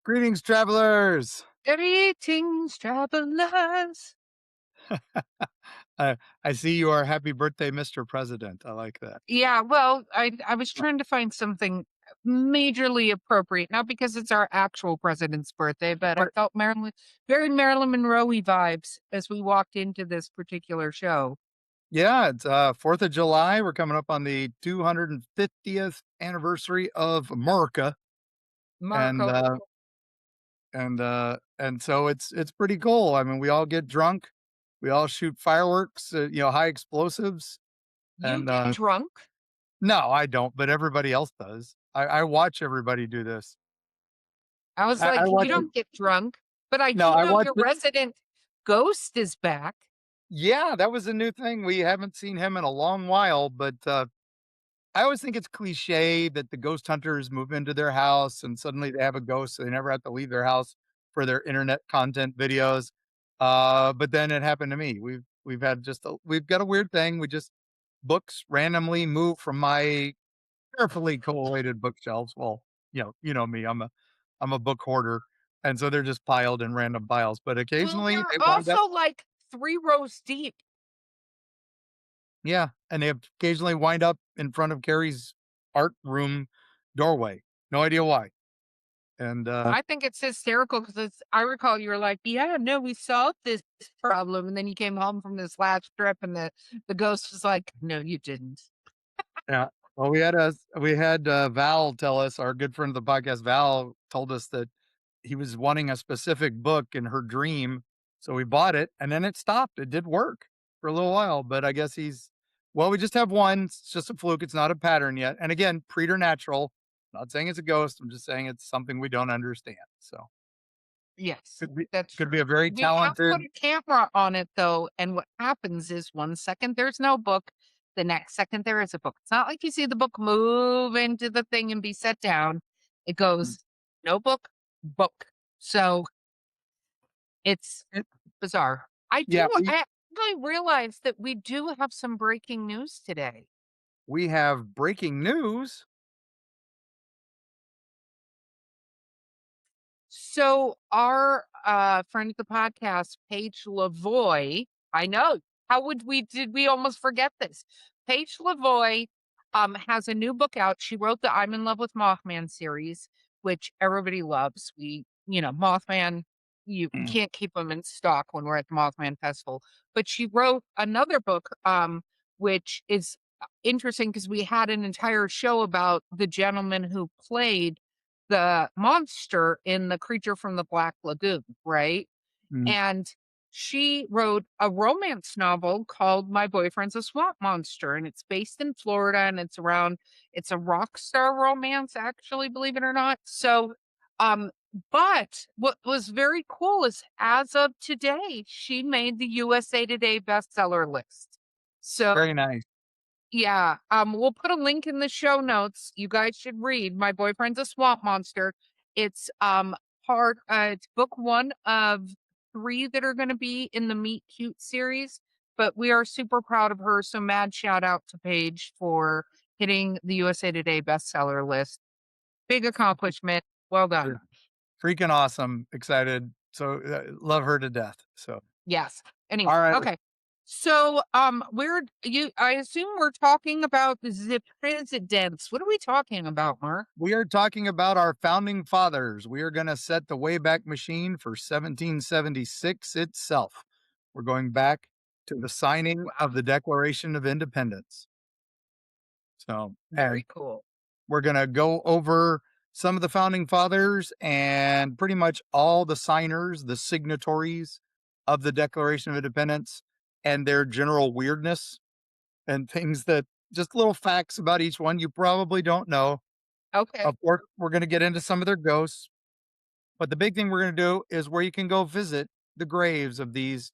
Greetings, travelers. Greetings, travelers. I see you are happy birthday, Mr. President. I like that. Yeah, well, I was trying to find something majorly appropriate, not because it's our actual president's birthday, but I Right. felt very Marilyn Monroe-y vibes as we walked into this particular show. Yeah, it's 4th of July. We're coming up on the 250th anniversary of America. And Marco, and so it's pretty cool. I mean, we all get drunk, we all shoot fireworks, high explosives. you And get drunk? no, I don't, but everybody else does. I watch everybody do this. I was I like, you watch it. don't get drunk, but I No, do I know watch your it. resident ghost is back. Yeah, that was a new thing. We haven't seen him in a long while, but I always think it's cliche that the ghost hunters move into their house and suddenly they have a ghost, so they never have to leave their house for their internet content videos. But then it happened to me. We've got a weird thing. We just books randomly move from my carefully collated bookshelves. Well, you know me. I'm a book hoarder, and so they're just piled in random piles. But Well, occasionally they're they wind up. also like 3 rows deep. Yeah, and they occasionally wind up in front of Carrie's art room doorway. No idea why. And, I think it's hysterical because I recall you were like, "Yeah, no, we solved this problem," and then you came home from this last trip, and the ghost was like, "No, you didn't." yeah, well, we had, Val tell us, our good friend of the podcast, Val told us that he was wanting a specific book in her dream, so we bought it, and then it stopped. It did work for a little while, but I guess we just have one. It's just a fluke. It's not a pattern yet. And again, preternatural. Not saying it's a ghost. I'm just saying it's something we don't understand. So Yes, could be that's could true. be a very We have talented. put a camera on it though, and what happens is 1 second there's no book, the next second there is a book. It's not like you see the book move into the thing and be set down. It Mm, goes no book, book. So it's it bizarre. yeah, I actually realized that we do have some breaking news today. we have breaking news. So our friend of the podcast, Paige Lavoie, I know. How would we did we almost forget this? Paige Lavoie has a new book out. She wrote the I'm in Love with Mothman series, which everybody loves. Mothman, you Mm, can't keep them in stock when we're at the Mothman Festival. But she wrote another book, which is interesting because we had an entire show about the gentleman who played the monster in The Creature from the Black Lagoon, right? mm. And she wrote a romance novel called My Boyfriend's a Swamp Monster, and it's based in Florida and it's a rock star romance, actually, believe it or not. So, um, but what was very cool is as of today, she made the USA Today bestseller list. So Very nice. yeah, we'll put a link in the show notes. You guys should read My Boyfriend's a Swamp Monster. It's it's book one of three that are gonna be in the Meet Cute series, but we are super proud of her. So mad shout out to Paige for hitting the USA Today bestseller list. Big accomplishment. Well Yeah. done. Freaking awesome. Excited. So, love her to death. So, Yes. Anyway, alright, okay. So, I assume we're talking about the presidents. What are we talking about, Mark? we are talking about our founding fathers. We are gonna set the Wayback Machine for 1776 itself. We're going back to the signing of Wow, the Declaration of Independence. So, and very cool. we're gonna go over some of the founding fathers and pretty much all the signers, the signatories of the Declaration of Independence and their general weirdness and things that just little facts about each one you probably don't know. Okay. Of course, we're gonna get into some of their ghosts, but the big thing we're gonna do is where you can go visit the graves of these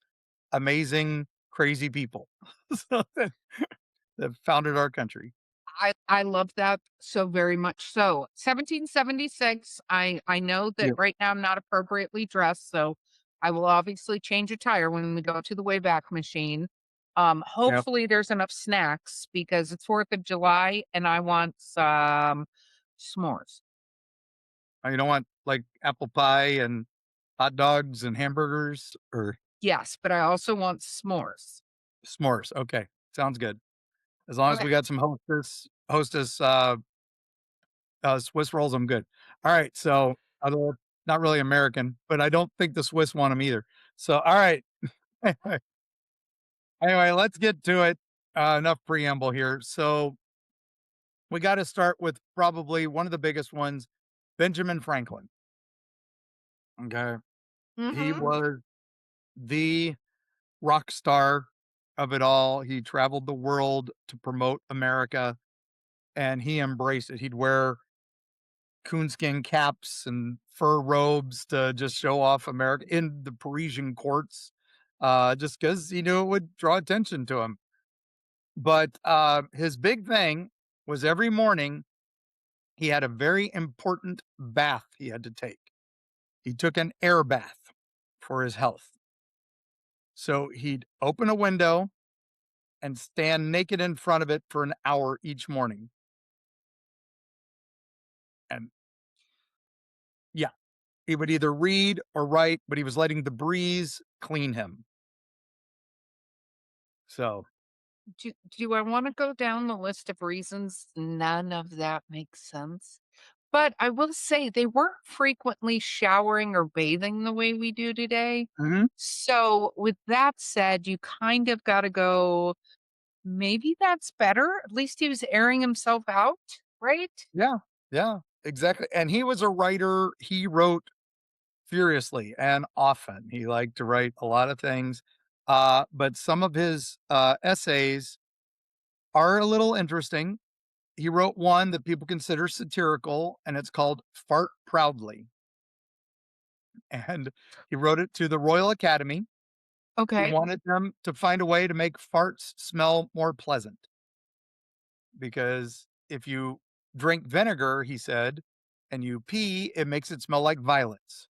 amazing, crazy people so that founded our country. I love that so very much so. 1776, I know that Yeah. right now I'm not appropriately dressed, so I will obviously change attire when we go to the Wayback Machine. Yep. Hopefully there's enough snacks because it's 4th of July and I want some s'mores. You don't want, like, apple pie and hot dogs and hamburgers or Yes, but I also want s'mores. s'mores? Okay, sounds good. As long as Okay. we got some Hostess, Swiss rolls, I'm good. Alright, so although not really American, but I don't think the Swiss want them either. So, alright. Anyway, let's get to it. Enough preamble here. So, we gotta start with probably one of the biggest ones, Benjamin Franklin, okay? He Mhm. was the rock star of it all. He traveled the world to promote America, and he embraced it. He'd wear coonskin caps and fur robes to just show off America in the Parisian courts, just because he knew it would draw attention to him. But his big thing was every morning he had a very important bath he had to take. He took an air bath for his health. So he'd open a window and stand naked in front of it for an hour each morning. And yeah, he would either read or write, but he was letting the breeze clean him. So, Do I wanna go down the list of reasons none of that makes sense? But I will say they weren't frequently showering or bathing the way we do today. mhm, So, with that said, you kind of gotta go, maybe that's better? At least he was airing himself out, right? yeah, yeah, exactly. And he was a writer. He wrote furiously and often. He liked to write a lot of things. But some of his essays are a little interesting. He wrote one that people consider satirical, and it's called Fart Proudly. And he wrote it to the Royal Academy. He Okay. wanted them to find a way to make farts smell more pleasant because if you drink vinegar, he said, and you pee, it makes it smell like violets.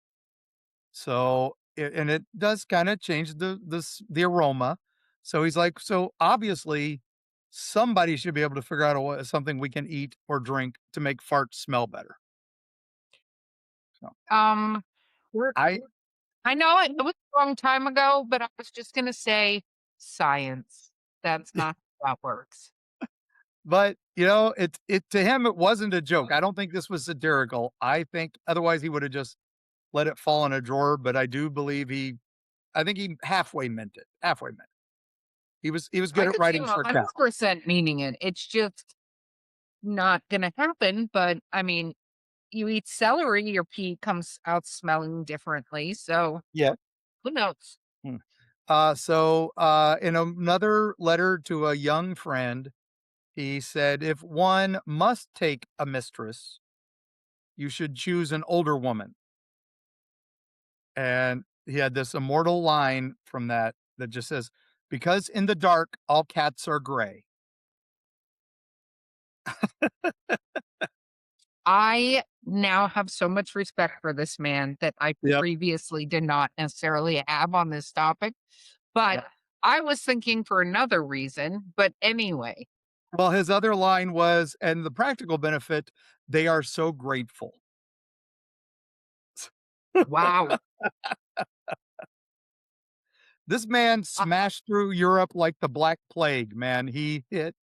So, and it does kind of change the aroma. So he's like, so obviously somebody should be able to figure out something we can eat or drink to make farts smell better. So Um, we're I, I know it was a long time ago, but I was just gonna say science. That's not how that works. but it to him it wasn't a joke. I don't think this was satirical. I think otherwise he would have just let it fall in a drawer. But I do believe I think he halfway meant it. Halfway meant it. He was I good at could see writing him sarcasm. 100% meaning it. It's just not gonna happen, but, I mean, you eat celery, your pee comes out smelling differently, so Yeah. who knows? Hmm. In another letter to a young friend, he said, if one must take a mistress, you should choose an older woman. And he had this immortal line from that just says, because in the dark, all cats are gray. I now have so much respect for this man that I Yep. previously did not necessarily have on this topic, but I was thinking for another reason, but anyway. Well, his other line was, and the practical benefit, they are so grateful. Wow. This man Uh, smashed through Europe like the Black Plague, man. He hit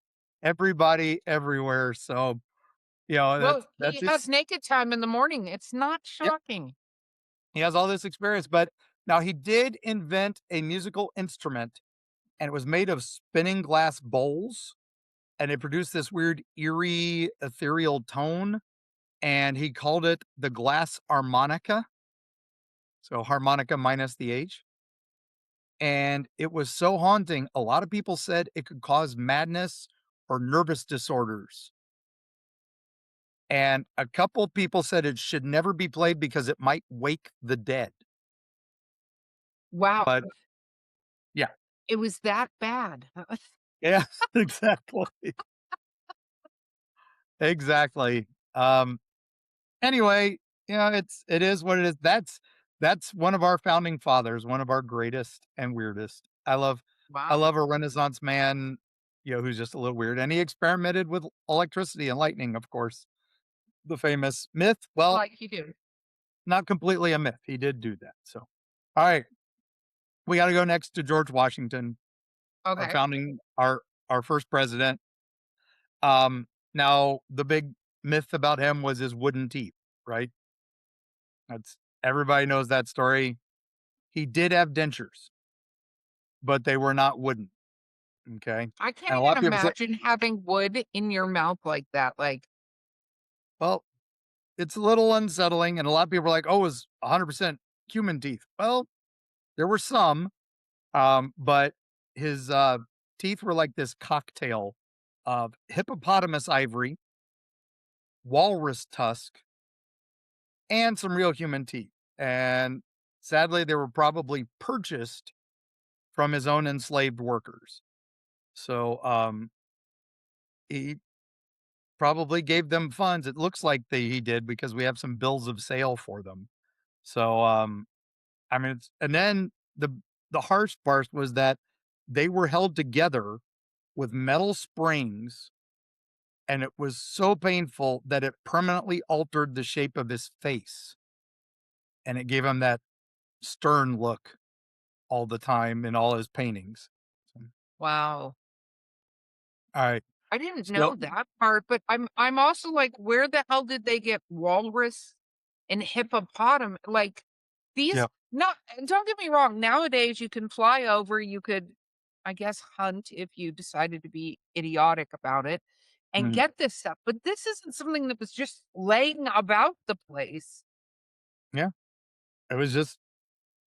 everybody everywhere. So, well, that's he it. has naked time in the morning. It's not Yep. shocking. He has all this experience, but now he did invent a musical instrument and it was made of spinning glass bowls and it produced this weird eerie ethereal tone and he called it the glass harmonica. So harmonica minus the H. And it was so haunting. A lot of people said it could cause madness or nervous disorders. And a couple people said it should never be played because it might wake the dead. Wow. But yeah, It was that bad. yeah, exactly. Exactly. Um, anyway, it is what it is. That's one of our founding fathers, one of our greatest and weirdest. I Wow. love a Renaissance man, who's just a little weird. And he experimented with electricity and lightning, of course. the famous myth. Well, like you do. not completely a myth. He did do that. So, all right, we got to go next to George Washington, our Okay. founding, our first president. Now the big myth about him was his wooden teeth, right? That's everybody knows that story. He did have dentures, but they were not wooden. Okay, I can't and a lot even of people say, imagine having wood in your mouth like that. Like, well, it's a little unsettling, and a lot of people are like, "Oh, it was 100% human teeth." Well, there were some, but his teeth were like this cocktail of hippopotamus ivory, walrus tusk, and some real human teeth. And sadly, they were probably purchased from his own enslaved workers. So he probably gave them funds. It looks like he did because we have some bills of sale for them. So I mean, and then the harsh part was that they were held together with metal springs, and it was so painful that it permanently altered the shape of his face, and it gave him that stern look all the time in all his paintings. So, wow. all right, I didn't so know that part, but I'm also like, where the hell did they get walrus and hippopotam? Like these yeah, not and don't get me wrong, nowadays you can fly over, you could, I guess, hunt if you decided to be idiotic about it and mhm, get this stuff. But this isn't something that was just laying about the place. yeah. It was just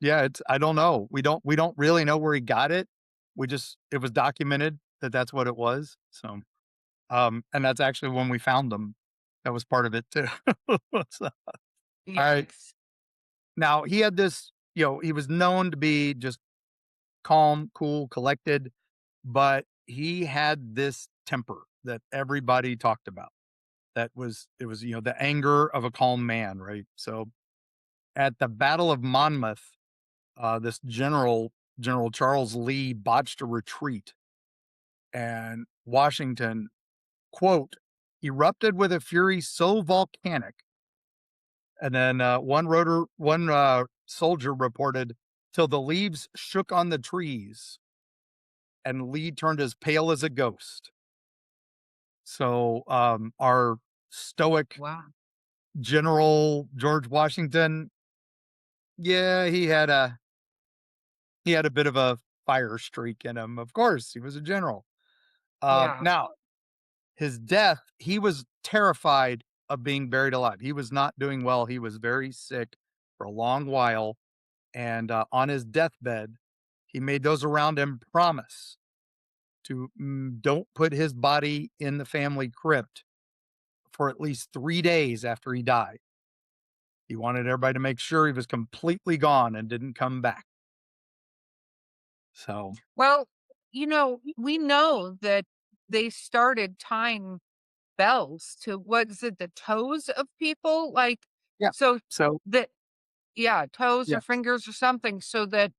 yeah. It's I don't know. We don't really know where he got it. We just it was documented that that's what it was. So and that's actually when we found them. That was part of it too. So, all right. Yikes. Now he had this, he was known to be just calm, cool, collected, but he had this temper that everybody talked about. It was, the anger of a calm man, right? So at the Battle of Monmouth, this General Charles Lee botched a retreat, and Washington, quote, erupted with a fury so volcanic. And then one soldier reported, till the leaves shook on the trees, and Lee turned as pale as a ghost. So our stoic Wow. General George Washington, yeah, he had a bit of a fire streak in him. Of course, he was a general. Yeah. Now, his death, he was terrified of being buried alive. He was not doing well. He was very sick for a long while. And on his deathbed, he made those around him promise to don't put his body in the family crypt for at least 3 days after he died. He wanted everybody to make sure he was completely gone and didn't come back. So, Well, we know that they started tying bells to what is it, the toes of people? Like, yeah. so So, that yeah, toes yeah. or fingers or something so that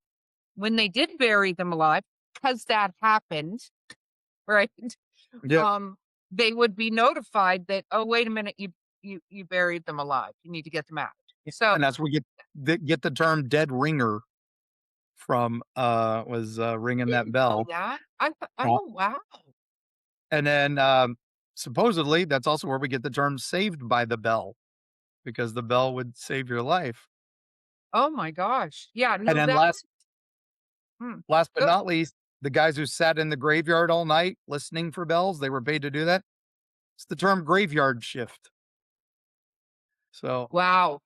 when they did bury them alive, because that happened, right? Yeah. Um, they would be notified that, "Oh, wait a minute, you buried them alive. You need to get them out." Yeah, So and that's where we get the term dead ringer from, was, ringing that didn't know bell. that. Uh, Oh, wow. and then, supposedly, that's also where we get the term saved by the bell, because the bell would save your life. Oh my gosh. Yeah, And no, then that hmm, last but go not least, the guys who sat in the graveyard all night listening for bells, they were paid to do that. It's the term graveyard shift. So, wow.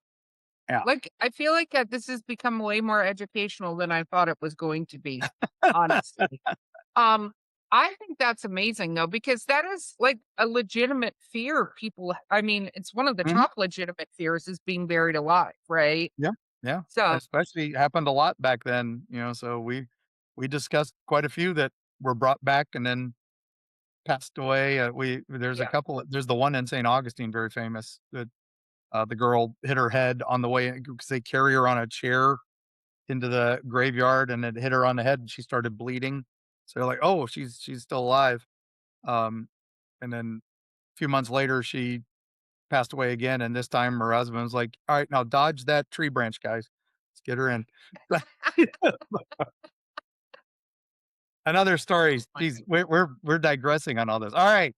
yeah. Like, I feel like, this has become way more educational than I thought it was going to be, honestly. Um, I think that's amazing, though, because that is, like, a legitimate fear people I mean, it's one of the Mhm. top legitimate fears is being buried alive, right? Yeah, yeah. So Especially happened a lot back then, so we discussed quite a few that were brought back and then passed away. There's a yeah. couple there's the one in St. Augustine, very famous, that, the girl hit her head on the way because they carry her on a chair into the graveyard, and it hit her on the head, and she started bleeding. So they're like, "Oh, she's still alive." Um, and then a few months later, she passed away again, and this time her husband was like, "All right, now dodge that tree branch, guys. Let's get her in." Another stories. Geez, Funny. we're digressing on all this. All right,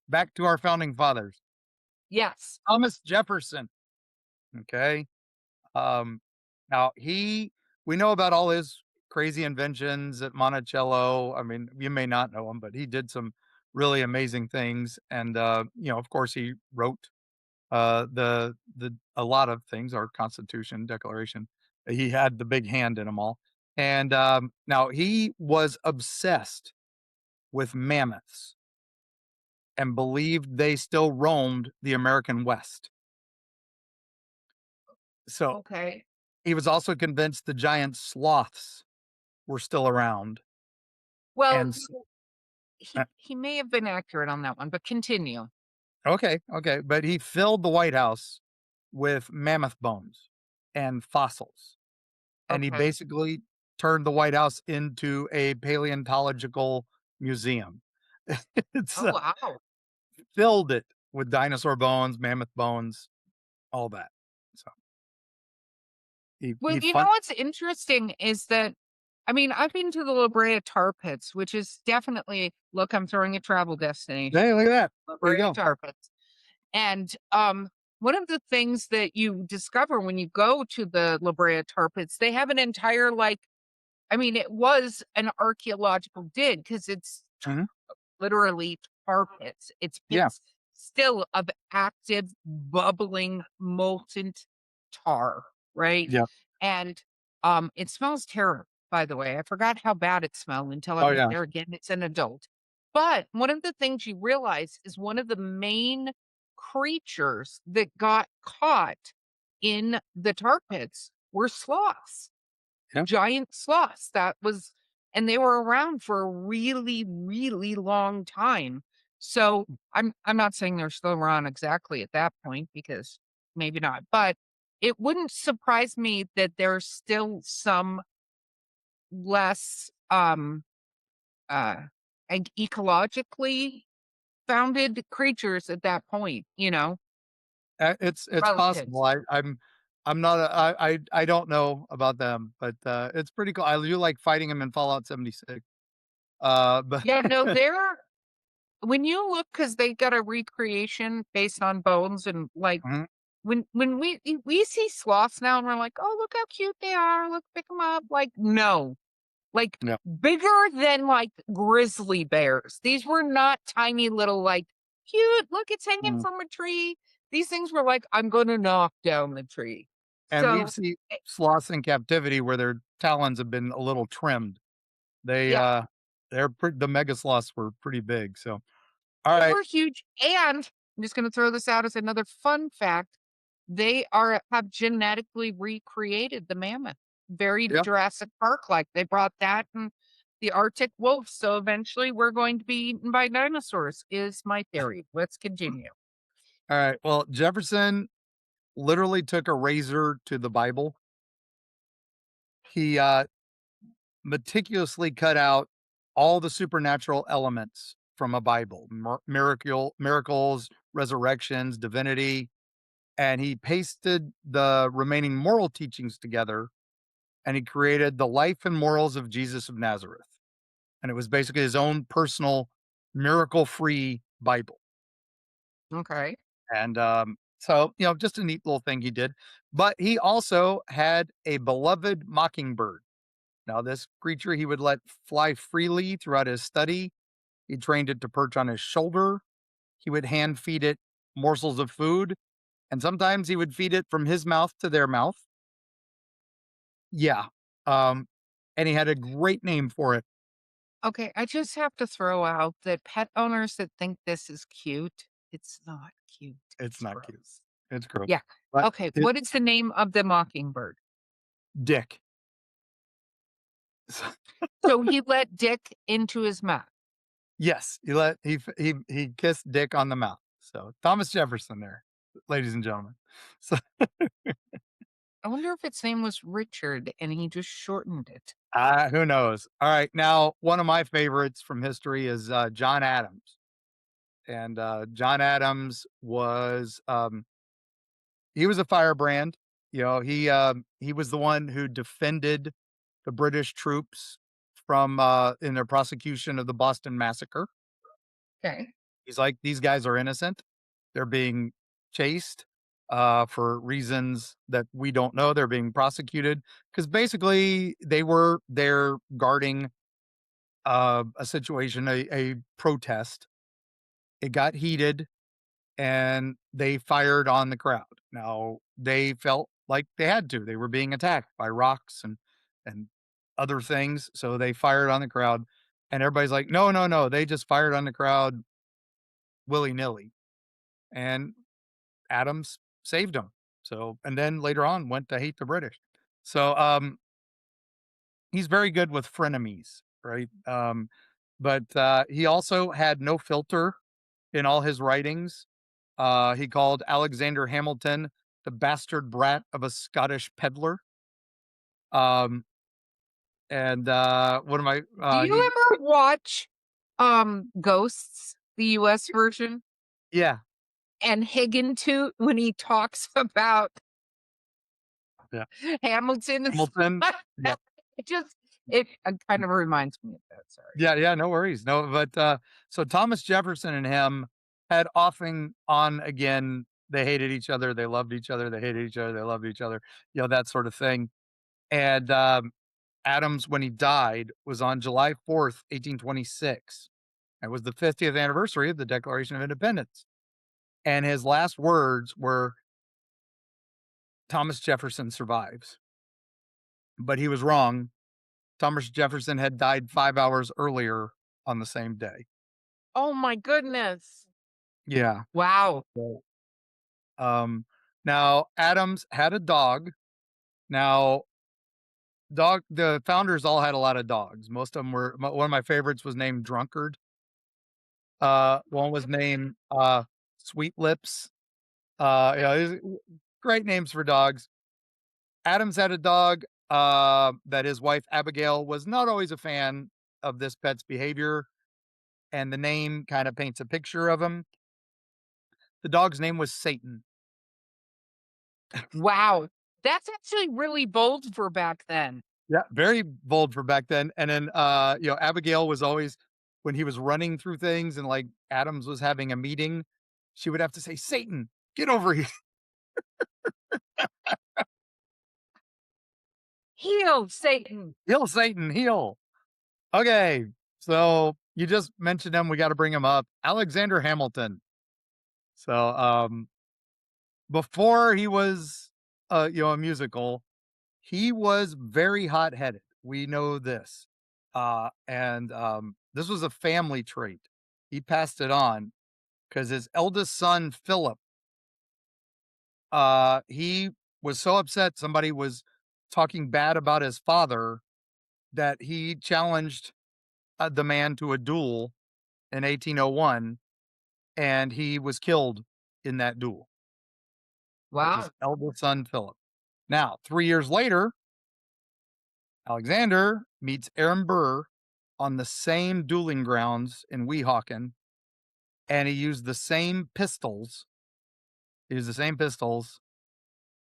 back to our founding fathers. Yes. Thomas Jefferson. Okay. Um, now we know about all his crazy inventions at Monticello. I mean, you may not know him, but he did some really amazing things. And of course, he wrote the a lot of things, our Constitution, Declaration. He had the big hand in them all. And now he was obsessed with mammoths and believed they still roamed the American West. So Okay. he was also convinced the giant sloths were still around. Well, And s he may have been accurate on that one, but continue. okay, okay, but he filled the White House with mammoth bones and fossils, and he Okay. basically turned the White House into a paleontological museum. It's, Oh, wow. filled it with dinosaur bones, mammoth bones, all that. So, Well, he you know fun what's interesting is that I mean, I've been to the La Brea Tar Pits, which is definitely look, I'm throwing a travel destination. hey, look at that. La There you Brea go. Tar Pits. And, one of the things that you discover when you go to the La Brea Tar Pits, they have an entire, like I mean, it was an archaeological dig because it's Mhm. literally tar pits. It's Yeah, pits still of active, bubbling, molten tar, right? yeah. And it smells terrible, by the way. I forgot how bad it smelled until I Oh, went yeah. there again. It's an adult. But one of the things you realize is one of the main creatures that got caught in the tar pits were sloths, Yeah. giant sloths that was and they were around for a really, really long time. So, I'm not saying they're still around exactly at that point because maybe not, but it wouldn't surprise me that there's still some less, uh, ecologically founded creatures at that point, you know, It's possible. relatives. I'm not a I don't know about them, but, it's pretty cool. I do like fighting them in Fallout 76. But Yeah, no, they're when you look, because they got a recreation based on bones and, like, mhm, when we see sloths now and we're like, "Oh, look how cute they are. Look, pick them up." Like, no. Like, yeah, bigger than, like, grizzly bears. These were not tiny little, like, "Cute, look, it's hanging mhm, from a tree." These things were like, "I'm gonna knock down the tree." and we've So, seen eh sloths in captivity where their talons have been a little trimmed. They, yeah, the mega sloths were pretty big, so they alright, were huge, and I'm just gonna throw this out as another fun fact. They are have genetically recreated the mammoth, very yeah, Jurassic Park-like. They brought that and the Arctic wolf, so eventually we're going to be eaten by dinosaurs, is my theory. Let's continue. alright. Well, Jefferson literally took a razor to the Bible. He, meticulously cut out all the supernatural elements from a Bible, miracles, resurrections, divinity, and he pasted the remaining moral teachings together, and he created the life and morals of Jesus of Nazareth. And it was basically his own personal miracle-free Bible. Okay. And so, just a neat little thing he did. But he also had a beloved mockingbird. Now, this creature he would let fly freely throughout his study. He trained it to perch on his shoulder. He would hand feed it morsels of food, and sometimes he would feed it from his mouth to their mouth. Yeah. Um, and he had a great name for it. Okay, I just have to throw out that pet owners that think this is cute, it's not cute, It's it's not cute. gross. It's gross. Yeah. But Okay, it what is the name of the mockingbird? Dick. So he let Dick into his mouth. Yes, he kissed Dick on the mouth. So, Thomas Jefferson there, ladies and gentlemen. So, I wonder if its name was Richard and he just shortened it. who knows? Alright, now one of my favorites from history is, John Adams. And John Adams was he was a firebrand. You know, he was the one who defended the British troops from in their prosecution of the Boston Massacre. Okay. He's like, these guys are innocent. They're being chased for reasons that we don't know. They're being prosecuted because basically they were there guarding a situation, a protest. It got heated and they fired on the crowd. Now they felt like they had to. They were being attacked by rocks and other things, so they fired on the crowd. And everybody's like, "No, no, no! They just fired on the crowd willy nilly." And Adams saved them. So, and then later on went to hate the British. So, he's very good with frenemies, right? But he also had no filter in all his writings. He called Alexander Hamilton the bastard brat of a Scottish peddler. Um, and one of my Do you he ever watch Ghosts, the US version, yeah, and Higgin when he talks about yeah, Hamilton and stuff Hamilton. like Yeah, that? It just it kind of reminds me of that, sorry. yeah, yeah. No worries. No, but so Thomas Jefferson and him had often on again. They hated each other. They loved each other. They hated each other. They loved each other. You know that sort of thing. And Adams, when he died, was on July 4th, 1826. It was the 50th anniversary of the Declaration of Independence. And his last words were, Thomas Jefferson survives. But he was wrong. Thomas Jefferson had died 5 hours earlier on the same day. Oh my goodness. Yeah. Wow. So, now Adams had a dog. Now, the founders all had a lot of dogs. Most of them were, one of my favorites was named Drunkard. One was named Sweet Lips. These great names for dogs. Adams had a dog that his wife Abigail was not always a fan of this pet's behavior, and the name kind of paints a picture of him. The dog's name was Satan. Wow. That's actually really bold for back then. Yeah, very bold for back then. And then Abigail was always when he was running through things and like Adams was having a meeting, she would have to say, Satan, get over here. Heal, Satan. Heal Satan, heal. Okay. So you just mentioned him. We got to bring him up. Alexander Hamilton. So before he was a musical, he was very hot-headed. We know this. And this was a family trait. He passed it on because his eldest son, Philip, he was so upset somebody was talking bad about his father that he challenged the man to a duel in 1801, and he was killed in that duel. That was his Wow. eldest son, Philip. Now, 3 years later, Alexander meets Aaron Burr on the same dueling grounds in Weehawken, and he used the same pistols. He used the same pistols,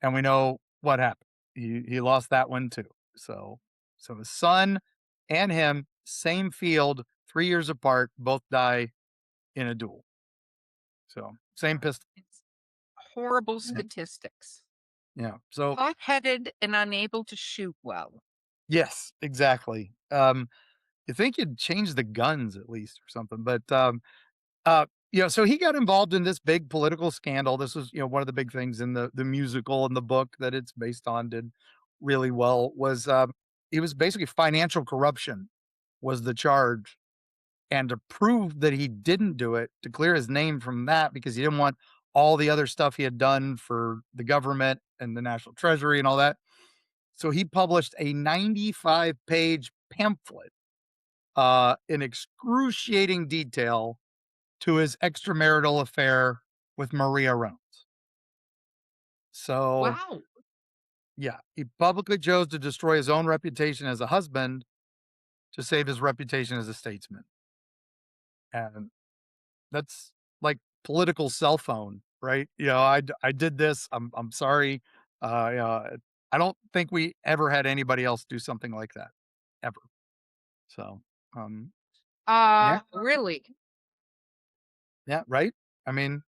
and we know what happened. He lost that one too. So his son and him, same field, 3 years apart, both die in a duel. So same pistol. It's horrible Yeah. statistics. Yeah. So Hot-headed and unable to shoot well. yes, exactly. You think you'd change the guns at least or something, but so he got involved in this big political scandal. This was, one of the big things in the musical and the book that it's based on did really well was he was basically financial corruption was the charge. And to prove that he didn't do it, to clear his name from that because he didn't want all the other stuff he had done for the government and the national treasury and all that. So he published a 95-page pamphlet in excruciating detail to his extramarital affair with Maria Rones. So, Wow. yeah, he publicly chose to destroy his own reputation as a husband to save his reputation as a statesman. And that's like, political cell phone, right? I did this. I'm sorry. I don't think we ever had anybody else do something like that, ever. So, um, yeah, Really? yeah, right? I mean,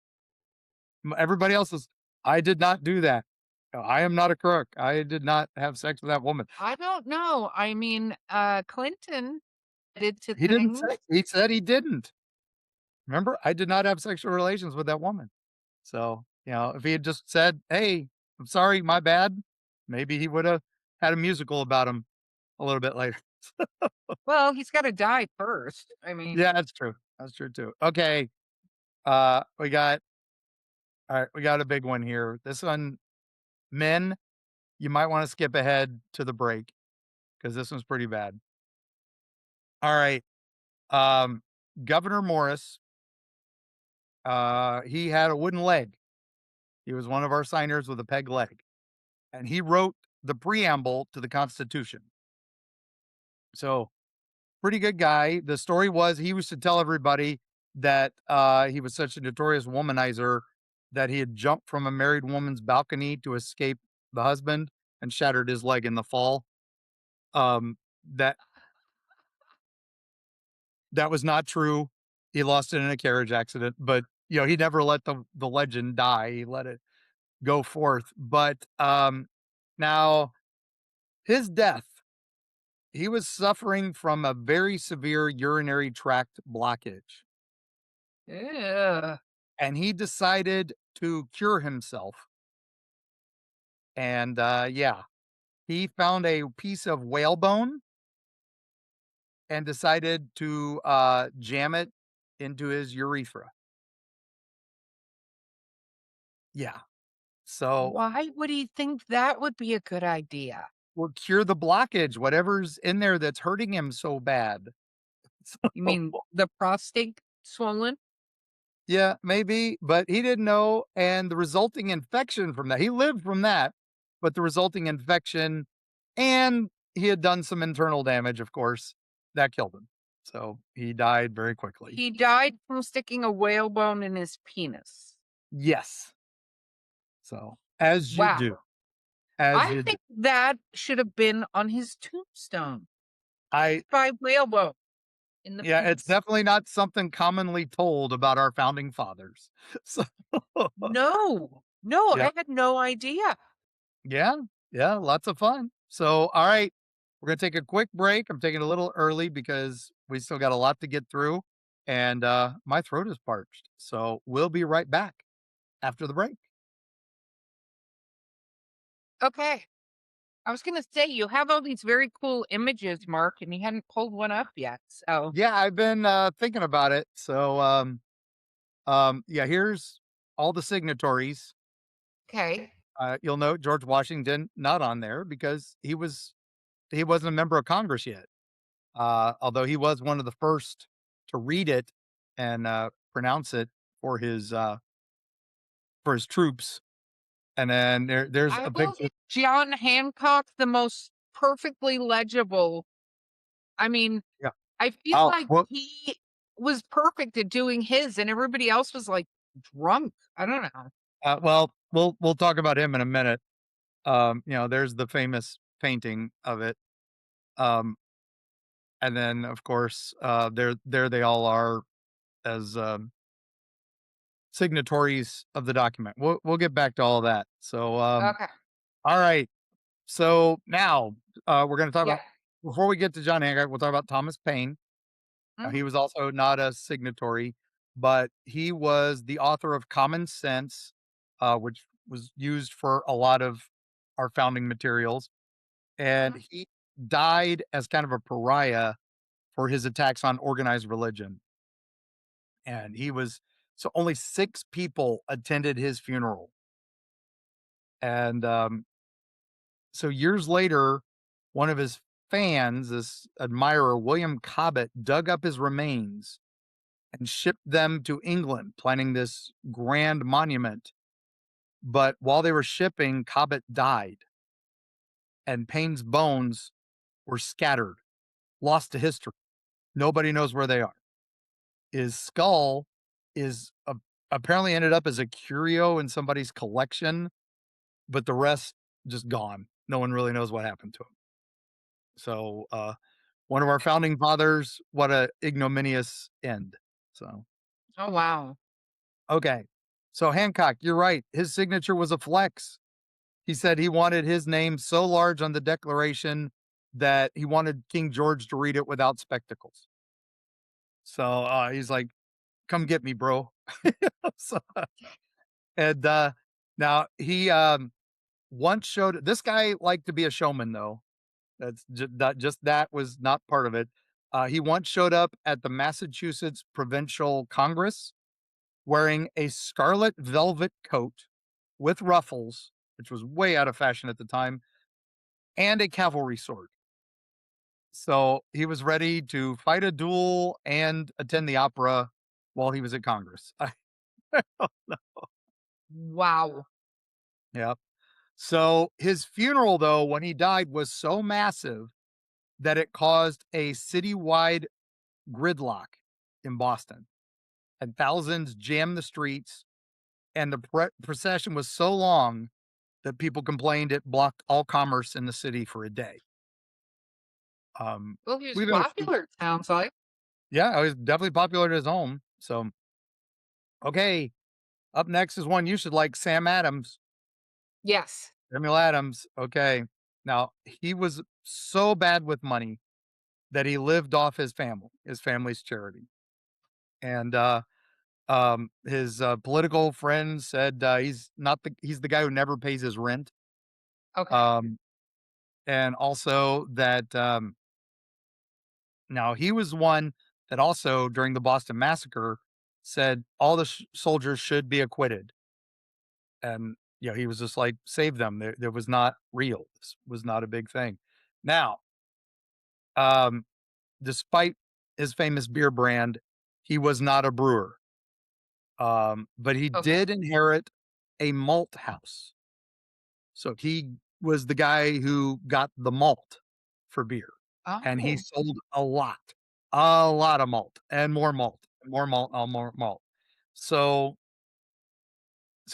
everybody else is, "I did not do that. I am not a crook. I did not have sex with that woman." I don't know. I mean, Clinton did to He didn't say, things. he said he didn't. Remember? "I did not have sexual relations with that woman." So, if he had just said, "Hey, I'm sorry, my bad," maybe he woulda had a musical about him a little bit later. Well, he's gotta die first. I mean, Yeah, that's true. That's true too. Okay, we got all right, we got a big one here. This one, men, you might wanna skip ahead to the break because this one's pretty bad. All right, um, Governor Morris, he had a wooden leg. He was one of our signers with a peg leg, and he wrote the preamble to the Constitution. So, pretty good guy. The story was he used to tell everybody that, he was such a notorious womanizer that he had jumped from a married woman's balcony to escape the husband and shattered his leg in the fall. That that was not true. He lost it in a carriage accident, but, he never let the legend die. He let it go forth. But, now his death, he was suffering from a very severe urinary tract blockage, ugh. and he decided to cure himself. And, yeah, he found a piece of whalebone and decided to, jam it into his urethra. Yeah. So, Why would he think that would be a good idea? will cure the blockage, whatever's in there that's hurting him so bad. You So, mean the prostate swollen? yeah, maybe, but he didn't know, and the resulting infection from that, he lived from that, but the resulting infection, and he had done some internal damage, of course, that killed him. So, he died very quickly. He died from sticking a whalebone in his penis. Yes. So, as you Wow. do, as I you do. think that should have been on his tombstone. I By whalebone in the Yeah, it's penis. definitely not something commonly told about our founding fathers. So, No, no, yeah, I had no idea. yeah, yeah, lots of fun. So, all right, we're gonna take a quick break. I'm taking a little early because we still got a lot to get through, and my throat is parched. So, we'll be right back after the break. Okay. I was gonna say you have all these very cool images, Mark, and you hadn't pulled one up yet. So Yeah, I've been thinking about it. So, yeah, here's all the signatories. okay. You'll note George Washington not on there because he wasn't a member of Congress yet. Although he was one of the first to read it and pronounce it for his troops. And then there's I a will picture. give John Hancock the most perfectly legible. I mean, Yeah. I feel Oh, like well, he was perfect at doing his and everybody else was like drunk. I don't know. we'll talk about him in a minute. There's the famous painting of it. Um, and then of course, there they all are as signatories of the document. We'll get back to all that. So, Okay. all right. So now, we're gonna talk Yeah. about, before we get to John Hancock, we'll talk about Thomas Paine. He Mhm. was also not a signatory, but he was the author of Common Sense, which was used for a lot of our founding materials, and Mhm. he died as kind of a pariah for his attacks on organized religion, and he was so only 6 people attended his funeral, and, so years later, one of his fans, this admirer, William Cobbett, dug up his remains and shipped them to England, planning this grand monument. But while they were shipping, Cobbett died, and Paine's bones were scattered, lost to history. Nobody knows where they are. His skull is apparently ended up as a curio in somebody's collection, but the rest just gone. No one really knows what happened to him. So, one of our founding fathers, what a ignominious end. So, Oh, wow. okay. So Hancock, you're right. His signature was a flex. He said he wanted his name so large on the Declaration that he wanted King George to read it without spectacles. So, he's like, "Come get me, bro." So, and, now he, once showed this guy liked to be a showman, though. That's that was not part of it. He once showed up at the Massachusetts Provincial Congress wearing a scarlet velvet coat with ruffles, which was way out of fashion at the time, and a cavalry sword. So he was ready to fight a duel and attend the opera while he was at Congress. Wow. Yep. So his funeral, though, when he died, was so massive that it caused a citywide gridlock in Boston, and thousands jammed the streets. And the procession was so long that people complained it blocked all commerce in the city for a day. Well, he was We've had a few. popular, it sounds like. Yeah, it was definitely popular at his home. So, okay, up next is one you should like, Sam Adams, Yes. Samuel Adams. Okay, now he was so bad with money that he lived off his family's charity, and his political friends said he's the guy who never pays his rent. Okay. Um, and also that now he was one that also during the Boston Massacre said all the soldiers should be acquitted, and he was just like save them. There was not real. This was not a big thing. Now, um, despite his famous beer brand, he was not a brewer. But he Okay. did inherit a malt house. So he was the guy who got the malt for beer, and he Oh, sold a lot of malt and more malt, more malt. So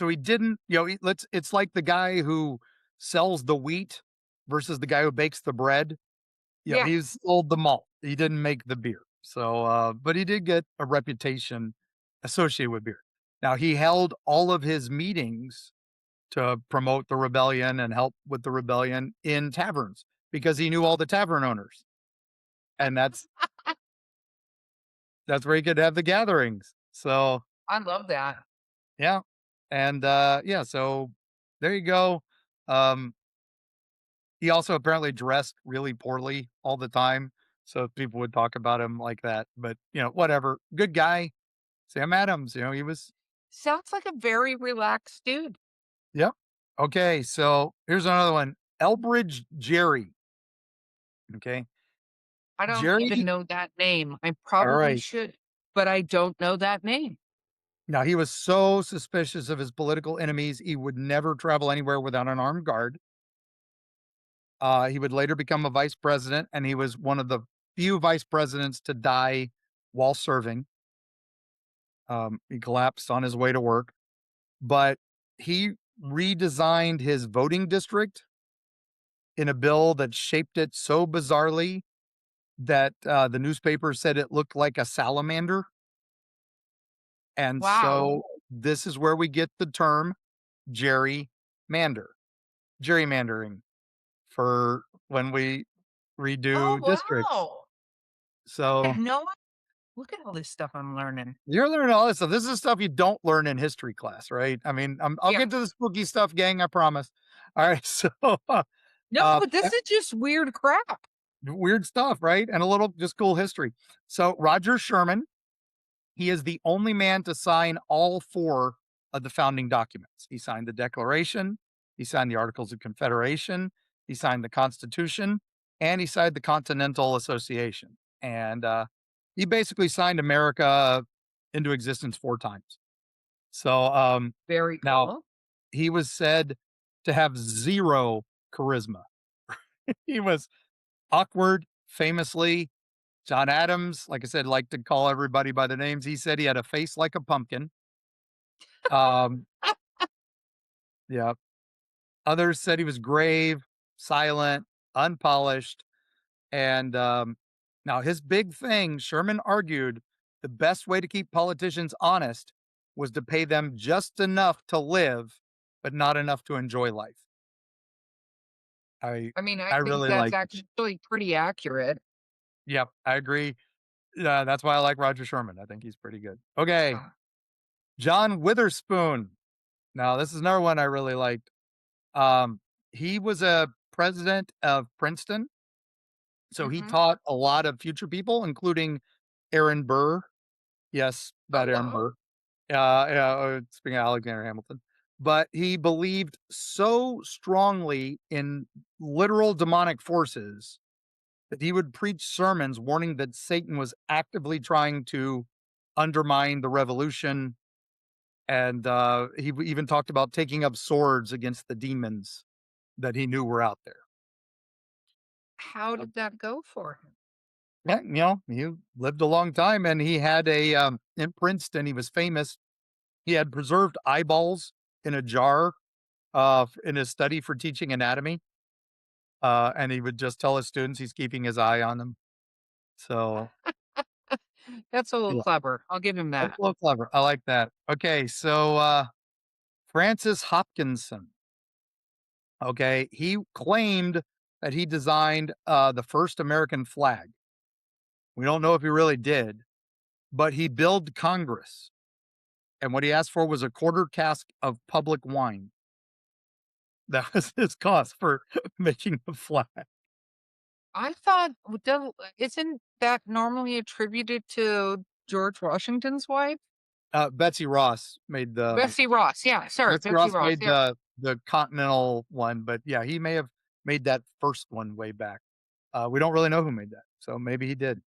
he didn't, it's like the guy who sells the wheat versus the guy who bakes the bread. yeah. He sold the malt. He didn't make the beer. So, but he did get a reputation associated with beer. Now he held all of his meetings to promote the rebellion and help with the rebellion in taverns because he knew all the tavern owners, and that's where he could have the gatherings. So, I love that. yeah, and, yeah, so there you go. Um, he also apparently dressed really poorly all the time, so people would talk about him like that, but, whatever. Good guy. Sam Adams, he was. Sounds like a very relaxed dude. Yep. Okay, so here's another one. Elbridge Gerry, okay? I don't even Jerry know that name. I all probably right. should, but I don't know that name. Now, he was so suspicious of his political enemies, he would never travel anywhere without an armed guard. He would later become a vice president, and he was one of the few vice presidents to die while serving. He collapsed on his way to work, but he redesigned his voting district in a bill that shaped it so bizarrely that the newspaper said it looked like a salamander. And Wow. so this is where we get the term gerrymander, gerrymandering for when we Oh, redo districts. wow. I So had no look at all this stuff I'm learning. you're learning all this stuff. This is stuff you don't learn in history class, right? I mean, I'll Yeah. get to the spooky stuff, gang. I promise. All right. So, No, uh, but this is just weird crap. weird stuff, right? And a little just cool history. So, Roger Sherman, he is the only man to sign all four of the founding documents. He signed the Declaration, he signed the Articles of Confederation, he signed the Constitution, and he signed the Continental Association. And he basically signed America into existence four times. So Very now cool. he was said to have zero charisma. He was awkward, famously. John Adams, like I said, liked to call everybody by the names. He said he had a face like a pumpkin. Um, yeah. Others said he was grave, silent, unpolished, and now his big thing, Sherman argued, the best way to keep politicians honest was to pay them just enough to live, but not enough to enjoy life. I I mean, I I think really that's like. actually pretty accurate. Yep, I agree. That's why I like Roger Sherman. I think he's pretty good. Okay, Yeah. John Witherspoon. Now this is another one I really liked. Um, he was a president of Princeton, so he Mhm. taught a lot of future people, including Aaron Burr. Yes, Oh, that Aaron wow. Burr. Yeah, speaking of Alexander Hamilton. But he believed so strongly in literal demonic forces that he would preach sermons warning that Satan was actively trying to undermine the revolution. And even talked about taking up swords against the demons that he knew were out there. How did that go for him? Yeah, he lived a long time, and he had in Princeton, he was famous. He had preserved eyeballs in a jar in his study for teaching anatomy. And he would just tell his students he's keeping his eye on them. So, That's a little yeah, clever. I'll give him that's that. a little clever. I like that. Okay, so Francis Hopkinson. Okay, he claimed that he designed the first American flag. We don't know if he really did, but he billed Congress, and what he asked for was a quarter cask of public wine. That was his cost for making the flag. I thought isn't that normally attributed to George Washington's wife? Betsy Ross made the Bessie Ross. Yeah, sorry, Betsy Betsy Ross Ross. made Yeah. the continental one, but yeah, he may have made that first one way back. We don't really know who made that, so maybe he did.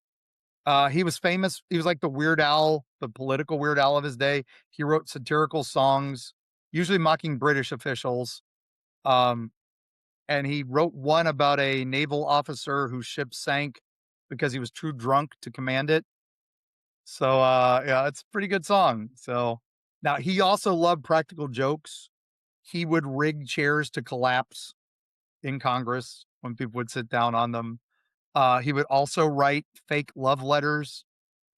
He was famous. He was like the Weird Al, the political Weird Al of his day. He wrote satirical songs, usually mocking British officials. Um, and he wrote one about a naval officer whose ship sank because he was too drunk to command it. So yeah, it's a pretty good song. So now he also loved practical jokes. He would rig chairs to collapse in Congress when people would sit down on them. He would also write fake love letters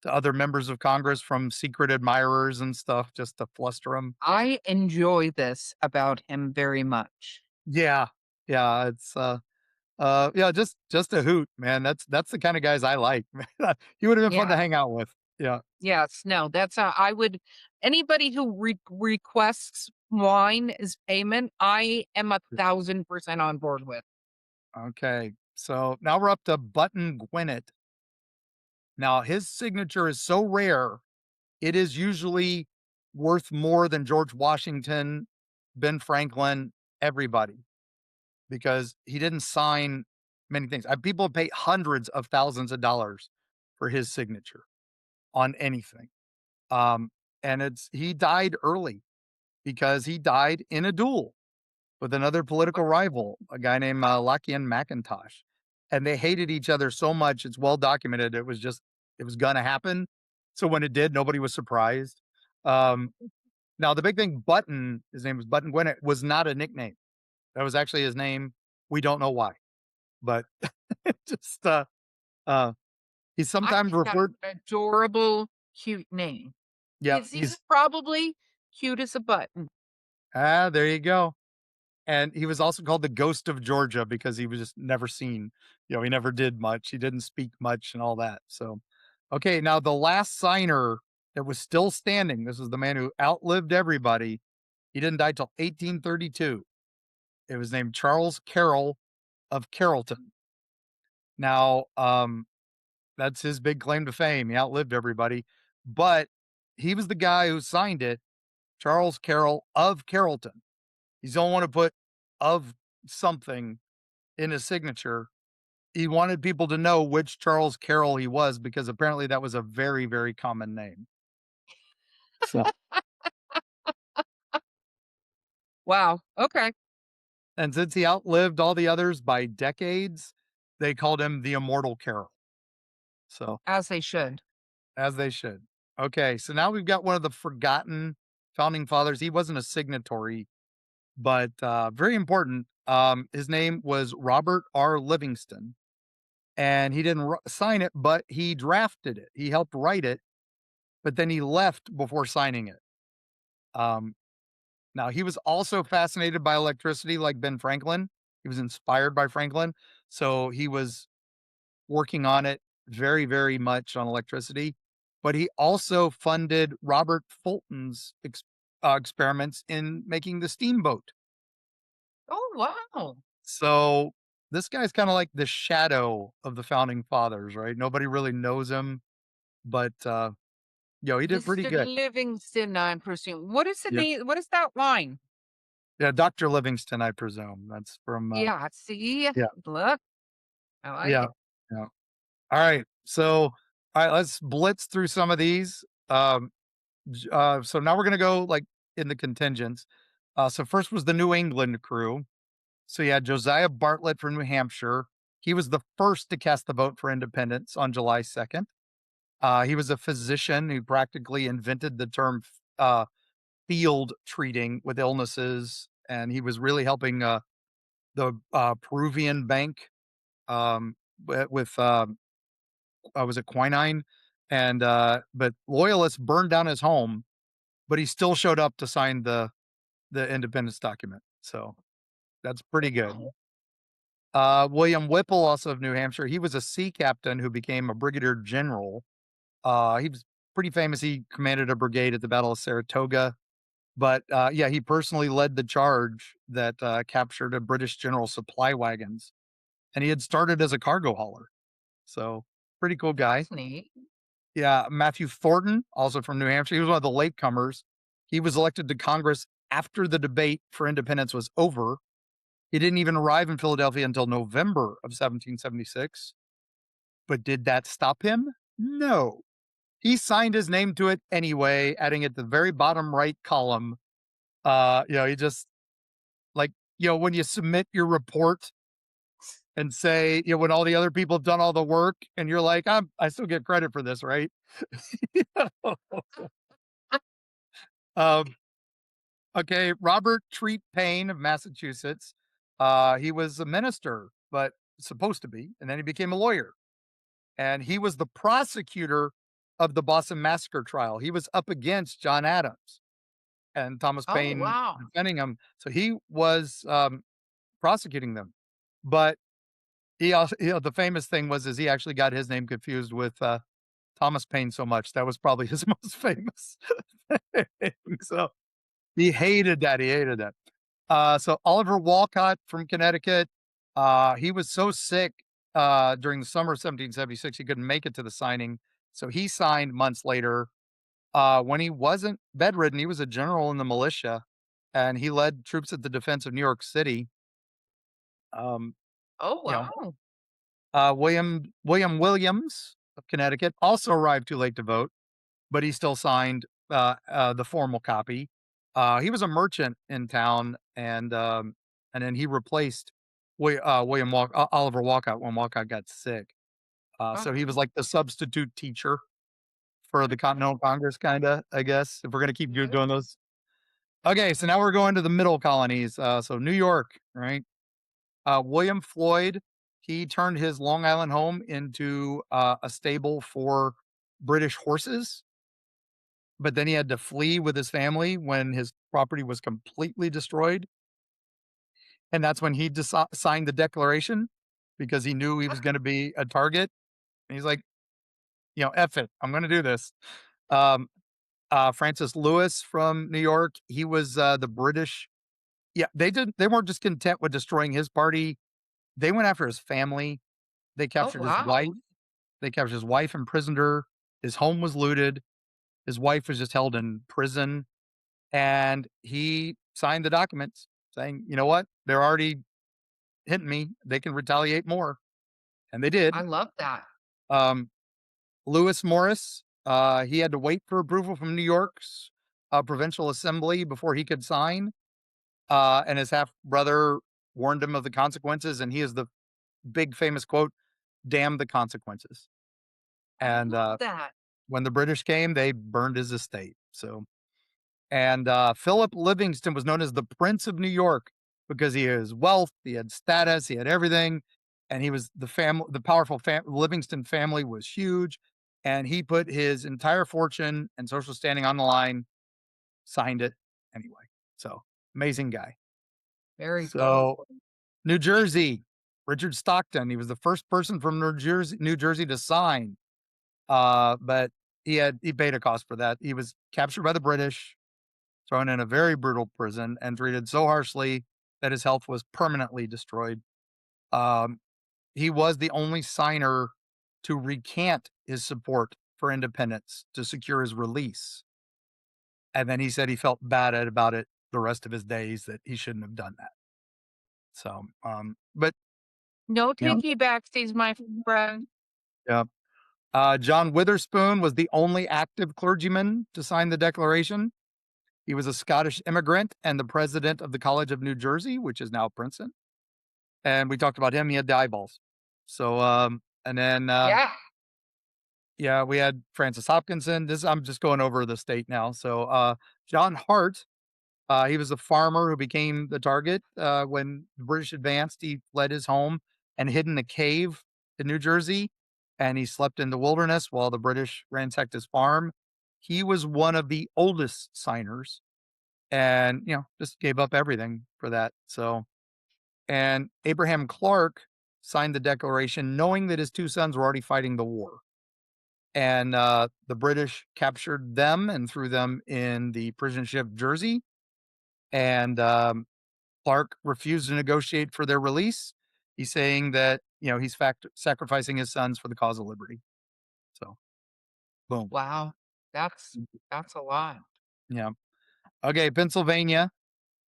to other members of Congress from secret admirers and stuff just to fluster them. I enjoy this about him very much. Yeah. Yeah, it's yeah, just a hoot, man. That's the kind of guys I like. Man. He would have been fun to Yeah. hang out with. Yeah. Yes. No, that's I would anybody who requests wine as payment, I am 1,000% on board with. Okay. So now we're up to Button Gwinnett. Now his signature is so rare, it is usually worth more than George Washington, Ben Franklin, everybody, because he didn't sign many things. People pay hundreds of thousands of dollars for his signature on anything. Um, and he died early because he died in a duel with another political rival, a guy named Lachlan McIntosh. And they hated each other so much, it's well documented. It was going to happen. So when it did, nobody was surprised. Um, Now, the big thing, Button, his name was Button Gwinnett, was not a nickname. That was actually his name. We don't know why, but just, uh, he's I sometimes think that's referred. an adorable, cute name. Yeah, He's probably cute as a button. there you go. And he was also called the Ghost of Georgia because he was just never seen. He never did much. He didn't speak much and all that. So, okay, now the last signer that was still standing, this is the man who outlived everybody. He didn't die till 1832. It was named Charles Carroll of Carrollton. Now, that's his big claim to fame. He outlived everybody, but he was the guy who signed it, Charles Carroll of Carrollton. He's the only one to put of something in his signature. He wanted people to know which Charles Carroll he was because apparently that was a very, very common name. So, Wow. Okay. and since he outlived all the others by decades, they called him the Immortal Carroll. So, As they should. as they should. Okay, so now we've got one of the forgotten founding fathers. He wasn't a signatory, but very important. His name was Robert R. Livingston, and he didn't sign it, but he drafted it. He helped write it, but then he left before signing it. Um, Now he was also fascinated by electricity like Ben Franklin. He was inspired by Franklin, so he was working on it very, very much on electricity, but he also funded Robert Fulton's experiments in making the steamboat. Oh, wow. So this guy's kind of like the shadow of the founding fathers, right? Nobody really knows him, but he did pretty Mr. good. Livingston, I presume. What is the Yeah, name? What is that line? yeah, Dr. Livingston, I presume. That's from Yeah, see? yeah, Look, I like yeah, it. yeah. All right, so all right, let's blitz through some of these. So now we're gonna go like in the contingents. So first was the New England crew. So you had Josiah Bartlett from New Hampshire. He was the first to cast the vote for independence on July 2nd. He was a physician who practically invented the term field treating with illnesses, and he was really helping the Peruvian bank with was it quinine, and but loyalists burned down his home, but he still showed up to sign the independence document. So that's pretty good. Wow. William Whipple, also of New Hampshire, he was a sea captain who became a brigadier general. He was pretty famous. He commanded a brigade at the Battle of Saratoga. But yeah, he personally led the charge that captured a British general supply wagons, and he had started as a cargo hauler. So pretty cool guy. That's neat. Yeah, Matthew Thornton, also from New Hampshire. He was one of the latecomers. He was elected to Congress after the debate for independence was over. He didn't even arrive in Philadelphia until November of 1776. But did that stop him? No. He signed his name to it anyway, adding it to the very bottom right column. He just like, when you submit your report and say, when all the other people have done all the work and you're like, I still get credit for this, right? um, okay, Robert Treat Paine of Massachusetts. He was a minister, but supposed to be, and then he became a lawyer. And he was the prosecutor of the Boston Massacre trial. He was up against John Adams and Thomas Oh, Paine wow. defending him. So he was prosecuting them. But he also, the famous thing was is he actually got his name confused with Thomas Paine so much. That was probably his most famous thing. So he hated that. He hated that. So Oliver Walcott from Connecticut, he was so sick during the summer of 1776 he couldn't make it to the signing. So he signed months later. When he wasn't bedridden, he was a general in the militia, and he led troops at the defense of New York City. Um, Oh, you know, wow. William Williams of Connecticut also arrived too late to vote, but he still signed the formal copy. He was a merchant in town, and then he replaced Oliver Walcott when Walcott got sick. So he was Uh-huh. like the substitute teacher for the Continental Congress, kind of, I guess, if we're gonna keep Mhm. doing those. Okay, so now we're going to the middle colonies. So New York, right? William Floyd, he turned his Long Island home into a stable for British horses, but then he had to flee with his family when his property was completely destroyed. And that's when he signed the declaration because he knew he was going to be a target. And he's like, F it, I'm going to do this. Um, Francis Lewis from New York, he was the British. Yeah, they weren't just content with destroying his party. They went after his family. They Oh, captured his wife. wow. They captured his wife, imprisoned her. His home was looted. His wife was just held in prison, and he signed the documents saying, "You know what? They're already hitting me. They can retaliate more," and they did. I love that. Um, Lewis Morris, he had to wait for approval from New York's provincial assembly before he could sign, and his half brother warned him of the consequences, and he is the big famous quote, "Damn the consequences." I And, love that. when the British came, they burned his estate. So and, Philip Livingston was known as the Prince of New York because he has wealth, he had status, he had everything, and he was the powerful Livingston family was huge, and he put his entire fortune and social standing on the line, signed it anyway. So, amazing guy. Very cool. So, New Jersey, Richard Stockton, he was the first person from New Jersey to sign, but he paid a cost for that. He was captured by the British, thrown in a very brutal prison, and treated so harshly that his health was permanently destroyed. Um, he was the only signer to recant his support for independence to secure his release. And then he said he felt bad about it the rest of his days that he shouldn't have done that. So, but No you know, takey backsies, my friend. yeah. John Witherspoon was the only active clergyman to sign the Declaration. He was a Scottish immigrant and the president of the College of New Jersey, which is now Princeton. And we talked about him. He had the eyeballs. So, and then, Yeah. yeah, we had Francis Hopkinson. I'm just going over the state now. So, John Hart, he was a farmer who became the target when the British advanced. He fled his home and hid in a cave in New Jersey, and he slept in the wilderness while the British ransacked his farm. He was one of the oldest signers, and just gave up everything for that. So, and Abraham Clark signed the Declaration knowing that his two sons were already fighting the war. And the British captured them and threw them in the prison ship Jersey. And Clark refused to negotiate for their release. He's saying that, he's sacrificing his sons for the cause of liberty. So, boom. Wow. That's that's a lot. Yeah. Okay. Pennsylvania.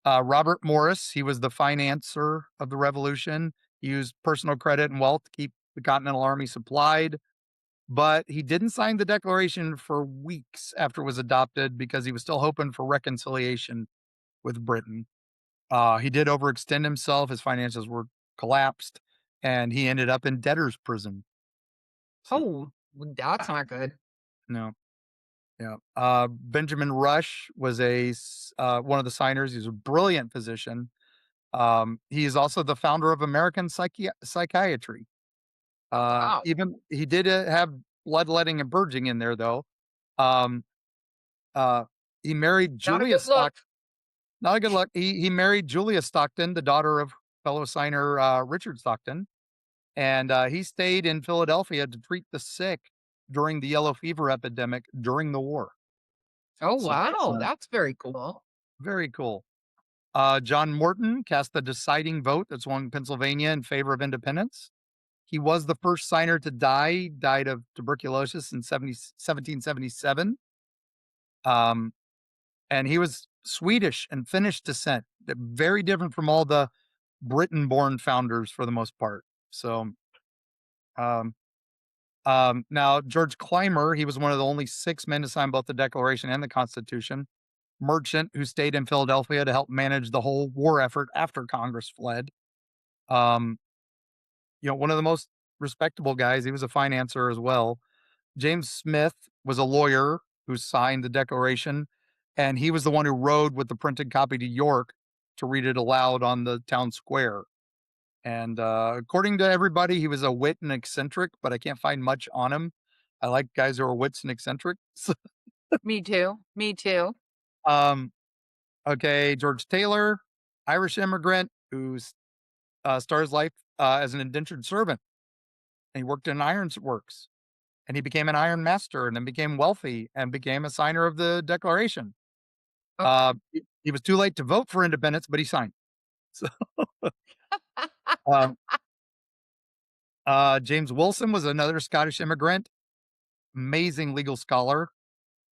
Robert Morris, he was the financer of the revolution. He used personal credit and wealth to keep the Continental Army supplied, but he didn't sign the Declaration for weeks after it was adopted because he was still hoping for reconciliation with Britain. He did overextend himself. His finances were collapsed, and he ended up in debtor's prison. So, Oh, well, that's not good. no, yeah. Benjamin Rush was one of the signers. He's a brilliant physician. He is also the founder of American psychiatry. Wow. Even he did have bloodletting and purging in there, though. Um, he married Not a Julia good look. Stockton. Not a good luck. He married Julia Stockton, the daughter of fellow signer Richard Stockton, and he stayed in Philadelphia to treat the sick during the yellow fever epidemic during the war. Oh, So wow. That's very cool. very cool. John Morton cast the deciding vote that swung Pennsylvania in favor of independence. He was the first signer to die, died of tuberculosis in 1777. Um, and he was Swedish and Finnish descent, very different from all the Britain born founders for the most part. So, um, now George Clymer, he was one of the only six men to sign both the Declaration and the Constitution. Merchant who stayed in Philadelphia to help manage the whole war effort after Congress fled. Um, one of the most respectable guys. He was a financier as well. James Smith was a lawyer who signed the Declaration, and he was the one who rode with the printed copy to York to read it aloud on the town square. And according to everybody, he was a wit and eccentric, but I can't find much on him. I like guys who are wits and eccentrics. Me too. Me too. um, okay, George Taylor, Irish immigrant who started his life as an indentured servant, and he worked in iron works, and he became an iron master, and then became wealthy, and became a signer of the Declaration. Okay. He was too late to vote for independence, but he signed. So, um, James Wilson was another Scottish immigrant, amazing legal scholar,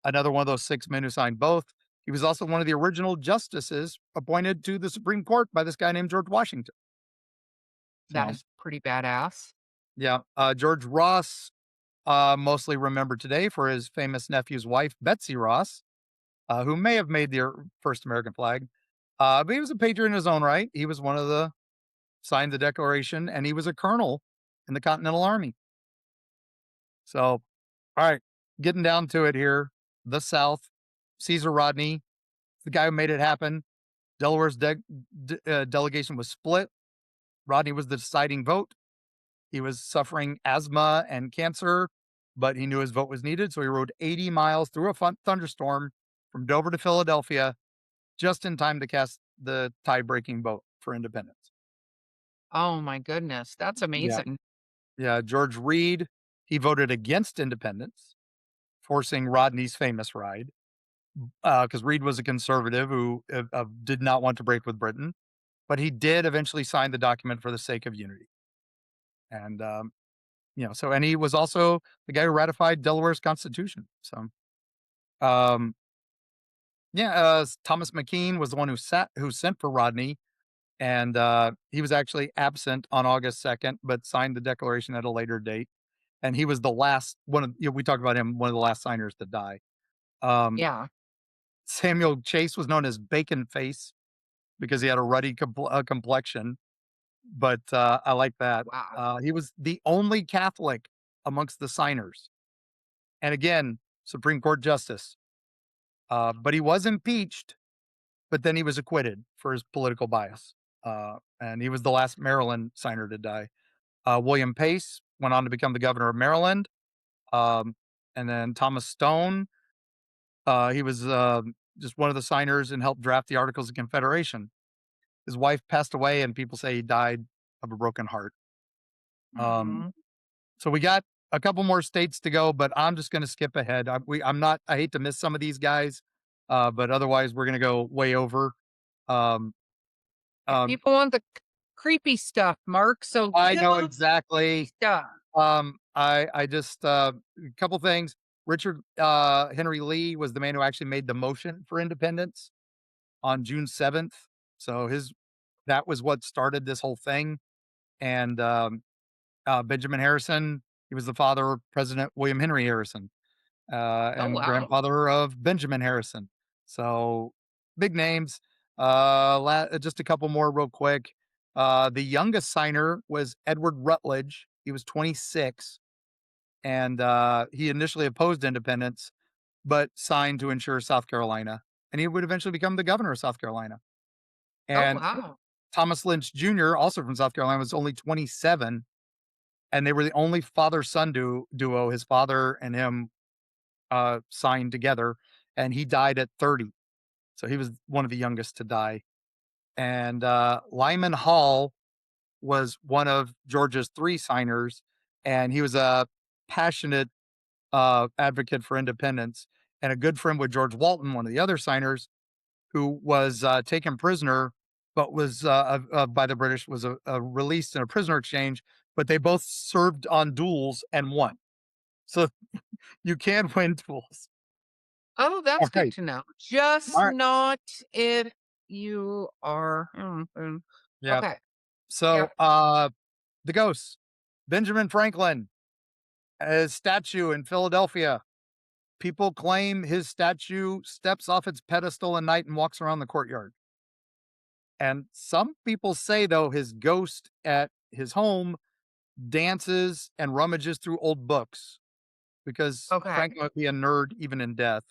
another one of those six men who signed both. He was also one of the original justices appointed to the Supreme Court by this guy named George Washington. That So, is pretty badass. yeah, George Ross, mostly remembered today for his famous nephew's wife, Betsy Ross, who may have made the first American flag. But he was a patriot in his own right. He was one of the signed the Declaration, and he was a colonel in the Continental Army. So, All right, getting down to it here. The South, Caesar Rodney, the guy who made it happen. Delaware's delegation was split. Rodney was the deciding vote. He was suffering asthma and cancer, but he knew his vote was needed. So he rode 80 miles through a thunderstorm from Dover to Philadelphia just in time to cast the tie breaking vote for independence. Oh my goodness, that's Yeah. amazing. Yeah. George Reed, he voted against independence, forcing Rodney's famous ride because Reed was a conservative who did not want to break with Britain, but he did eventually sign the document for the sake of unity. And so and he was also the guy who ratified Delaware's constitution. So, um, yeah, Thomas McKean was the one who sent for Rodney, and he was actually absent on August 2nd, but signed the declaration at a later date. And he was the last one of we talked about him, one of the last signers to die. Um, Yeah. Samuel Chase was known as Bacon Face because he had a ruddy complexion, but I like that. Wow. He was the only Catholic amongst the signers, and again, Supreme Court justice. But he was impeached, but then he was acquitted for his political bias. And he was the last Maryland signer to die. William Pace went on to become the governor of Maryland. Um, and then Thomas Stone, he was just one of the signers and helped draft the Articles of Confederation. His wife passed away, and people say he died of a broken heart. Um, Mhm. so we got a couple more states to go, but I'm just going to skip ahead. I'm not. I hate to miss some of these guys, but otherwise we're going to go way over. Um, Yeah, um, people want the creepy stuff, Mark, so I give know 'em exactly. stuff. I just a couple things. Richard Henry Lee was the man who actually made the motion for independence on June 7th. So his that was what started this whole thing. And Benjamin Harrison, he was the father of President William Henry Harrison, Oh, and wow. grandfather of Benjamin Harrison. So big names. Just a couple more real quick. The youngest signer was Edward Rutledge. He was 26, and he initially opposed independence, but signed to ensure South Carolina, and he would eventually become the governor of South Carolina. Oh, And wow. Thomas Lynch Jr., also from South Carolina, was only 27, and they were the only father-son duo. His father and him signed together, and he died at 30. So he was one of the youngest to die. And Lyman Hall was one of Georgia's three signers, and he was a passionate advocate for independence and a good friend with George Walton, one of the other signers, who was taken prisoner, but was by the British, was released in a prisoner exchange. But they both served on duels and won. So you can win duels. Oh, All that's good right. to know. All Just right. not if you are Yeah. okay. So Yep. the ghosts. Benjamin Franklin, his statue in Philadelphia. People claim his statue steps off its pedestal at night and walks around the courtyard. And some people say, though, his ghost at his home dances and rummages through old books because Okay. Franklin would be a nerd even in death.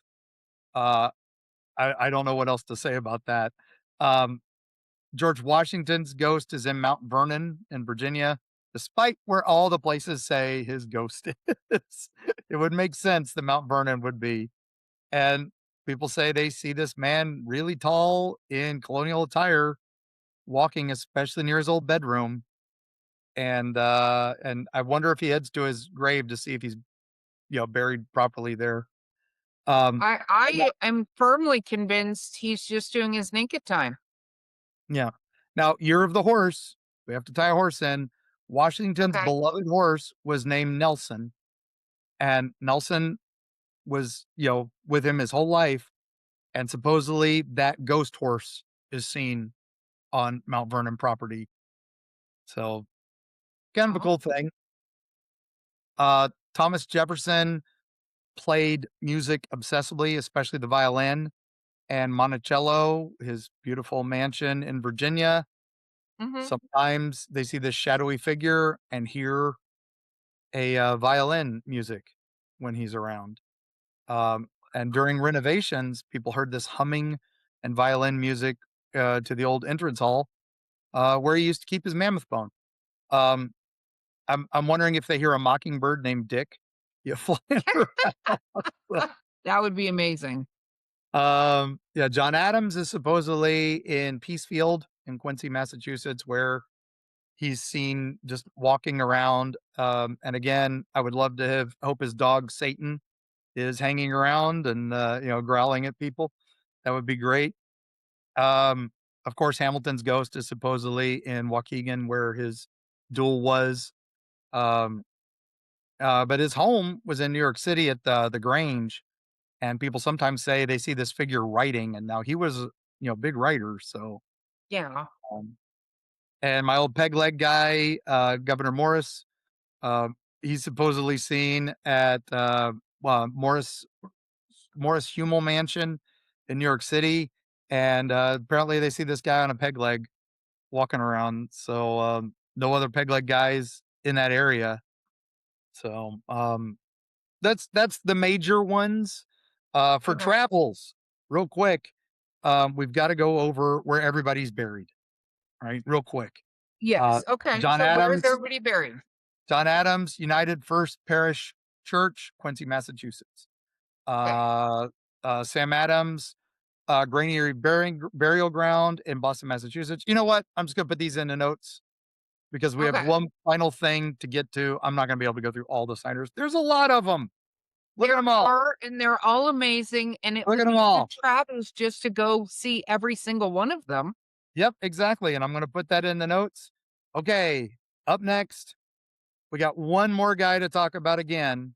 Uh, I don't know what else to say about that. Um, George Washington's ghost is in Mount Vernon in Virginia, despite where all the places say his ghost is. It would make sense that Mount Vernon would be. And people say they see this man really tall in colonial attire walking, especially near his old bedroom. And I wonder if he heads to his grave to see if he's buried properly there. Um, I am firmly convinced he's just doing his naked time. Yeah. Now, year of the horse, we have to tie a horse in. Washington's Okay. beloved horse was named Nelson, and Nelson was, with him his whole life. And supposedly that ghost horse is seen on Mount Vernon property. So, kind of a Oh. cool thing. Thomas Jefferson played music obsessively, especially the violin and Monticello, his beautiful mansion in Virginia. Mhm. Sometimes they see this shadowy figure and hear a violin music. when he's around. And during renovations, people heard this humming and violin music to the old entrance hall where he used to keep his mammoth bone. Um, I'm wondering if they hear a mockingbird named Dick. You flying around. That would be amazing. Yeah, John Adams is supposedly in Peacefield in Quincy, Massachusetts, where he's seen just walking around. And again, I would love to hope his dog Satan is hanging around and growling at people. That would be great. Um, of course, Hamilton's ghost is supposedly in Waukegan, where his duel was. Um, but his home was in New York City at the Grange, and people sometimes say they see this figure writing, and now he was a big writer. So, Yeah. um, and my old peg leg guy, Governor Morris, uh, he's supposedly seen at Morris Hummel Mansion in New York City, and apparently they see this guy on a peg leg walking around. So no other peg leg guys in that area. So that's the major ones. For Okay. travels, real quick, we've got to go over where everybody's buried, right? Real quick. Uh, Yes. Okay. John So where is Adams, everybody buried? John Adams, United First Parish Church, Quincy, Massachusetts. Okay. Uh, Sam Adams, Granary Burial Ground in Boston, Massachusetts. You know what? I'm just gonna put these in the notes because we have Okay. one final thing to get to. I'm not gonna be able to go through all the signers. There's a lot of them. Look at There them all. are, and they're all amazing, and it Look would at them be good all. travels just to go see every single one of them. Yep, exactly. And I'm gonna put that in the notes. Okay. Up next, we got one more guy to talk about again.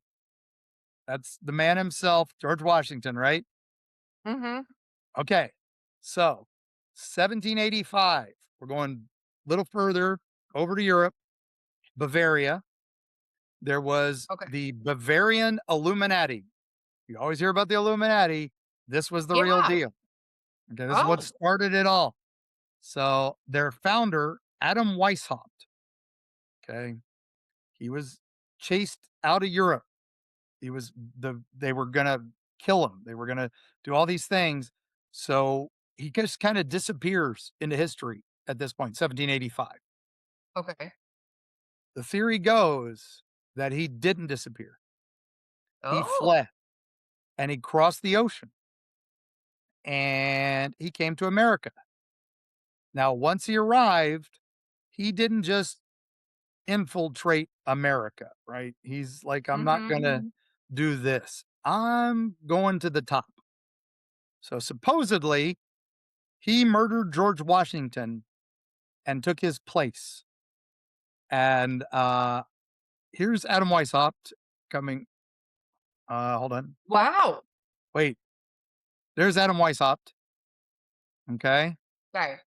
That's the man himself, George Washington, right? Mhm. Okay. So 1785. We're going a little further over to Europe, Bavaria. There was Okay. the Bavarian Illuminati. You always hear about the Illuminati. This was the real Yeah. deal. Okay, this is what Oh, started it all. So their founder, Adam Weishaupt, okay, he was chased out of Europe. They were gonna kill him. They were gonna do all these things. So he just kind of disappears into history at this point, 1785. okay. The theory goes that he didn't disappear. He Oh, fled and he crossed the ocean and he came to America. Now, once he arrived, he didn't just infiltrate America, right? He's like, I'm not going to mhm. do this. I'm going to the top. So supposedly, he murdered George Washington and took his place. And here's Adam Weishaupt coming. Hold on. Wow. Wait, there's Adam Weishaupt. Okay. Okay.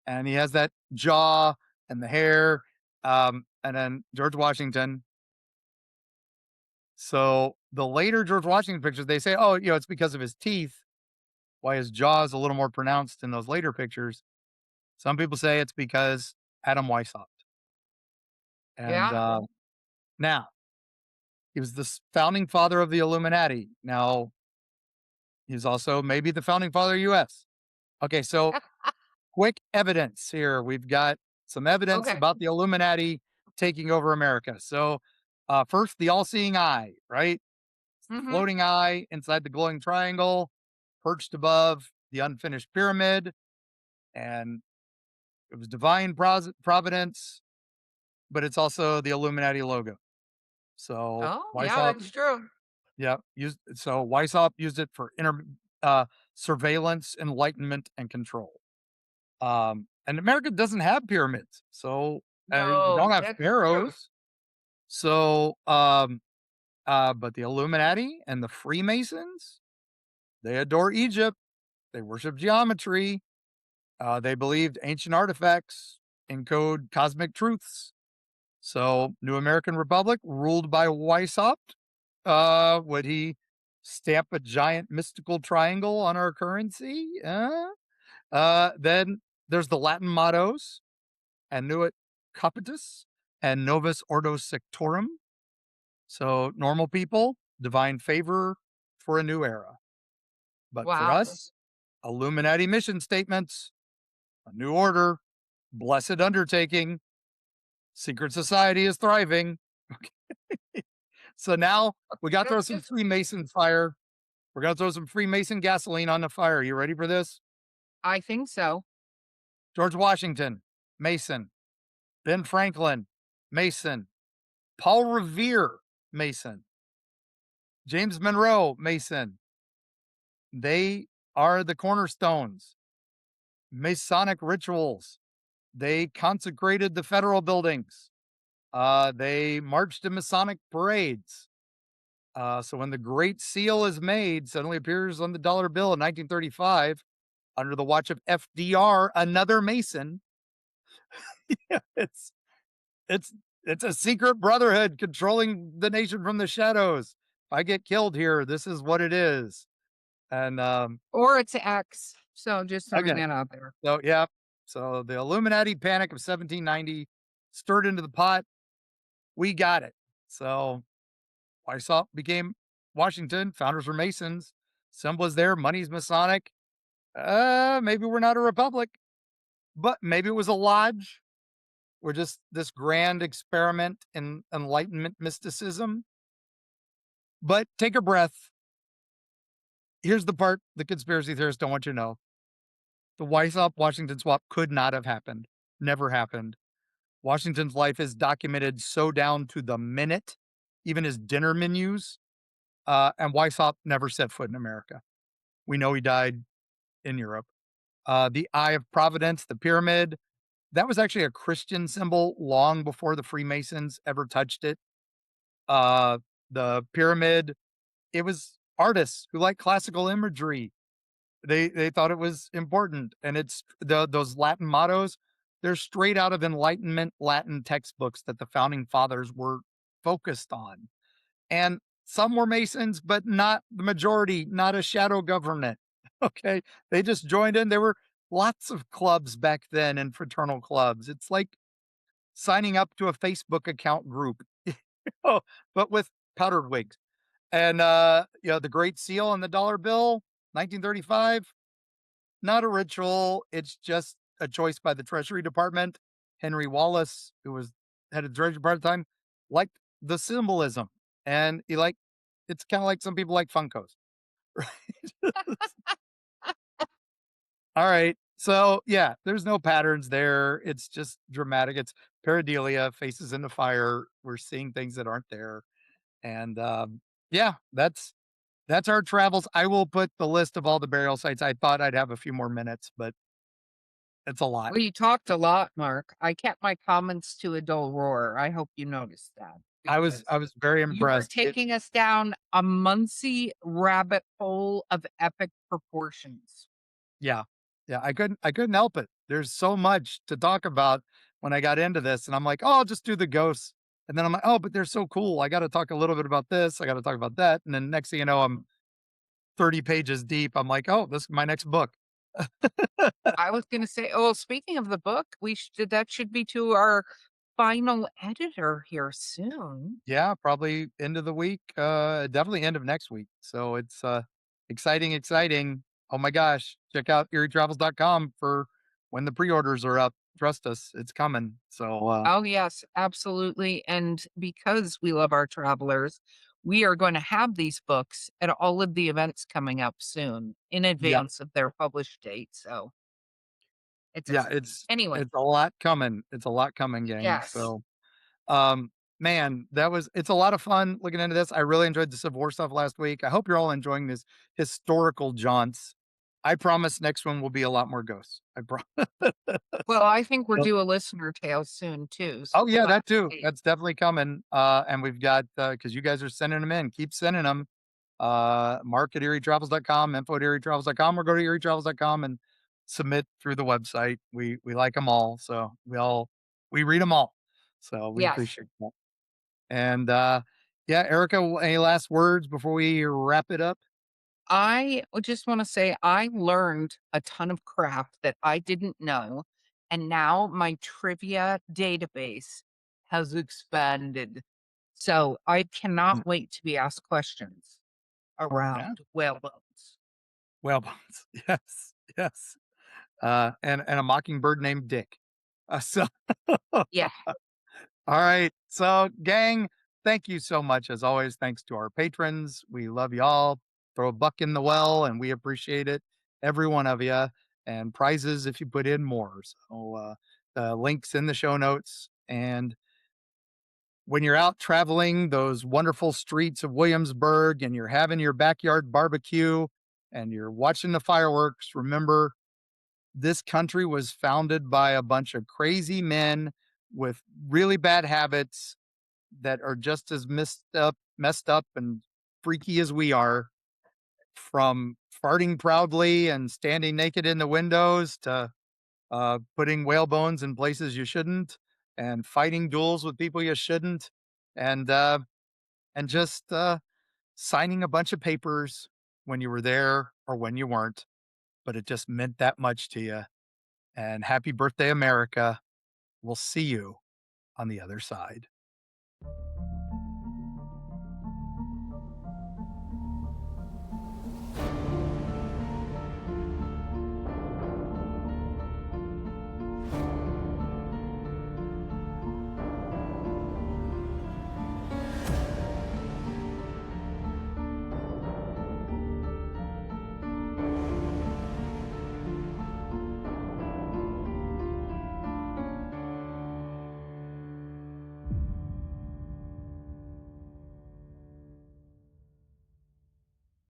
And he has that jaw and the hair. And then George Washington. So the later George Washington pictures, they say, oh, it's because of his teeth, why his jaw is a little more pronounced in those later pictures. Some people say it's because Adam Weishaupt. And Yeah. now he was the founding father of the Illuminati. Now he's also maybe the founding father of US. Okay, so quick evidence here. We've got some evidence Okay. about the Illuminati taking over America. So, first, the all seeing eye, right? The Mhm. floating eye inside the glowing triangle, perched above the unfinished pyramid. And it was divine providence, but it's also the Illuminati logo. So, Oh, yeah, Weishaupt, that's true. yeah, Weishaupt used it for uh, surveillance, enlightenment, and control. And America doesn't have pyramids, so we don't No, have that's true. pharaohs. So, but the Illuminati and the Freemasons, they adore Egypt. They worship geometry. They believed ancient artifacts encode cosmic truths. So, New American Republic, ruled by Weishaupt, would he stamp a giant mystical triangle on our currency? Then there's the Latin mottos: Annuit Capitis and Novus Ordo Sectorum. So normal people, divine favor for a new era. But for Wow. us, Illuminati mission statements, a new order, blessed undertaking, secret society is thriving. So now we got to throw That's some just Freemason fire. We're going to throw some Freemason gasoline on the fire. You ready for this? I think so. George Washington, Mason. Ben Franklin, Mason. Paul Revere, Mason. James Monroe, Mason. They are the cornerstones. Masonic rituals. They consecrated the federal buildings. They marched in Masonic parades. So when the Great Seal is made, suddenly appears on the dollar bill in 1935 under the watch of FDR, another Mason. Yeah, it's it's a secret brotherhood controlling the nation from the shadows. If I get killed here, this is what it is. And Or it's X. So just throwing again, that out there. so yeah, so the Illuminati panic of 1790 stirred into the pot. We got it. So Weishaupt became Washington. Founders were Masons. Symbol is there. Money's Masonic. Maybe we're not a republic, but maybe it was a lodge. We're just this grand experiment in enlightenment mysticism. But take a breath. Here's the part the conspiracy theorists don't want you to know. The Weishaupt Washington swap could not have happened. Never happened. Washington's life is documented so down to the minute, even his dinner menus. And Weishaupt never set foot in America. We know he died in Europe. The Eye of Providence, the pyramid, that was actually a Christian symbol long before the Freemasons ever touched it. Uh, the pyramid, it was artists who like classical imagery. They thought it was important, and it's those Latin mottos. They're straight out of Enlightenment Latin textbooks that the founding fathers were focused on. And some were Masons, but not the majority, not a shadow government. Okay. They just joined in. There were lots of clubs back then and fraternal clubs. It's like signing up to a Facebook account group, oh, but with powdered wigs. And the Great Seal and the dollar bill, 1935, not a ritual. It's just a choice by the Treasury Department. Henry Wallace, who was head of the Treasury Department at the time, liked the symbolism. And he liked it's kind of like some people like Funkos. Right? All right. So yeah, there's no patterns there. It's just dramatic. It's pareidolia, faces in the fire. We're seeing things that aren't there. And yeah, that's our travels. I will put the list of all the burial sites. I thought I'd have a few more minutes, but it's a lot. Well, you talked a lot, Mark. I kept my comments to a dull roar. I hope you noticed that I because was very you were impressed. taking us down a Muncy rabbit hole of epic proportions. Yeah. Yeah, I couldn't help it. There's so much to talk about when I got into this, and I'm like, "Oh, I'll just do the ghosts." And then I'm like, "Oh, but they're so cool. I gotta talk a little bit about this. I gotta talk about that." And then next thing you know, I'm 30 pages deep. I'm like, "Oh, this is my next book." I was gonna say, oh, speaking of the book, we should that should be to our final editor here soon. Yeah, probably end of the week, definitely end of next week. So it's, exciting, exciting. Oh my gosh, check out eerietravels.com for when the pre-orders are up. Trust us, it's coming. So, Oh, yes, absolutely. And because we love our travelers, we are going to have these books at all of the events coming up soon in yeah. advance of their published date. So it's Yeah, exciting. Anyway, it's a lot coming. It's a lot coming, gang. yes. So, man, it's a lot of fun looking into this. I really enjoyed the Civil War stuff last week. I hope you're all enjoying this historical jaunts. I promise next one will be a lot more ghosts. I promise. Well, I think we're due a listener tale soon too. So Oh yeah, we'll have that to too. see. That's definitely coming. And we've got because you guys are sending them in. Keep sending them. Mark at eerietravels.com, info at eerietravels.com, or go to eerietravels.com and submit through the website. We like them all. So we read them all. So we Yes. appreciate that. And yeah, Erica, any last words before we wrap it up? I would just want to say I learned a ton of crap that I didn't know. And now my trivia database has expanded. So I Mm, cannot wait to be asked questions yeah. around whale bones. Whalebones. Yes, yes. And a mockingbird named Dick. So Yeah. all right. So, gang, thank you so much. As always, thanks to our patrons. We love y'all. Throw a buck in the well, and we appreciate it. Every one of you. And prizes if you put in more. So, the links in the show notes. And when you're out traveling those wonderful streets of Williamsburg and you're having your backyard barbecue and you're watching the fireworks, remember this country was founded by a bunch of crazy men with really bad habits that are just as messed up and freaky as we are, from farting proudly and standing naked in the windows to putting whale bones in places you shouldn't, and fighting duels with people you shouldn't, and just signing a bunch of papers when you were there or when you weren't, but it just meant that much to you. And happy birthday, America. We'll see you on the other side.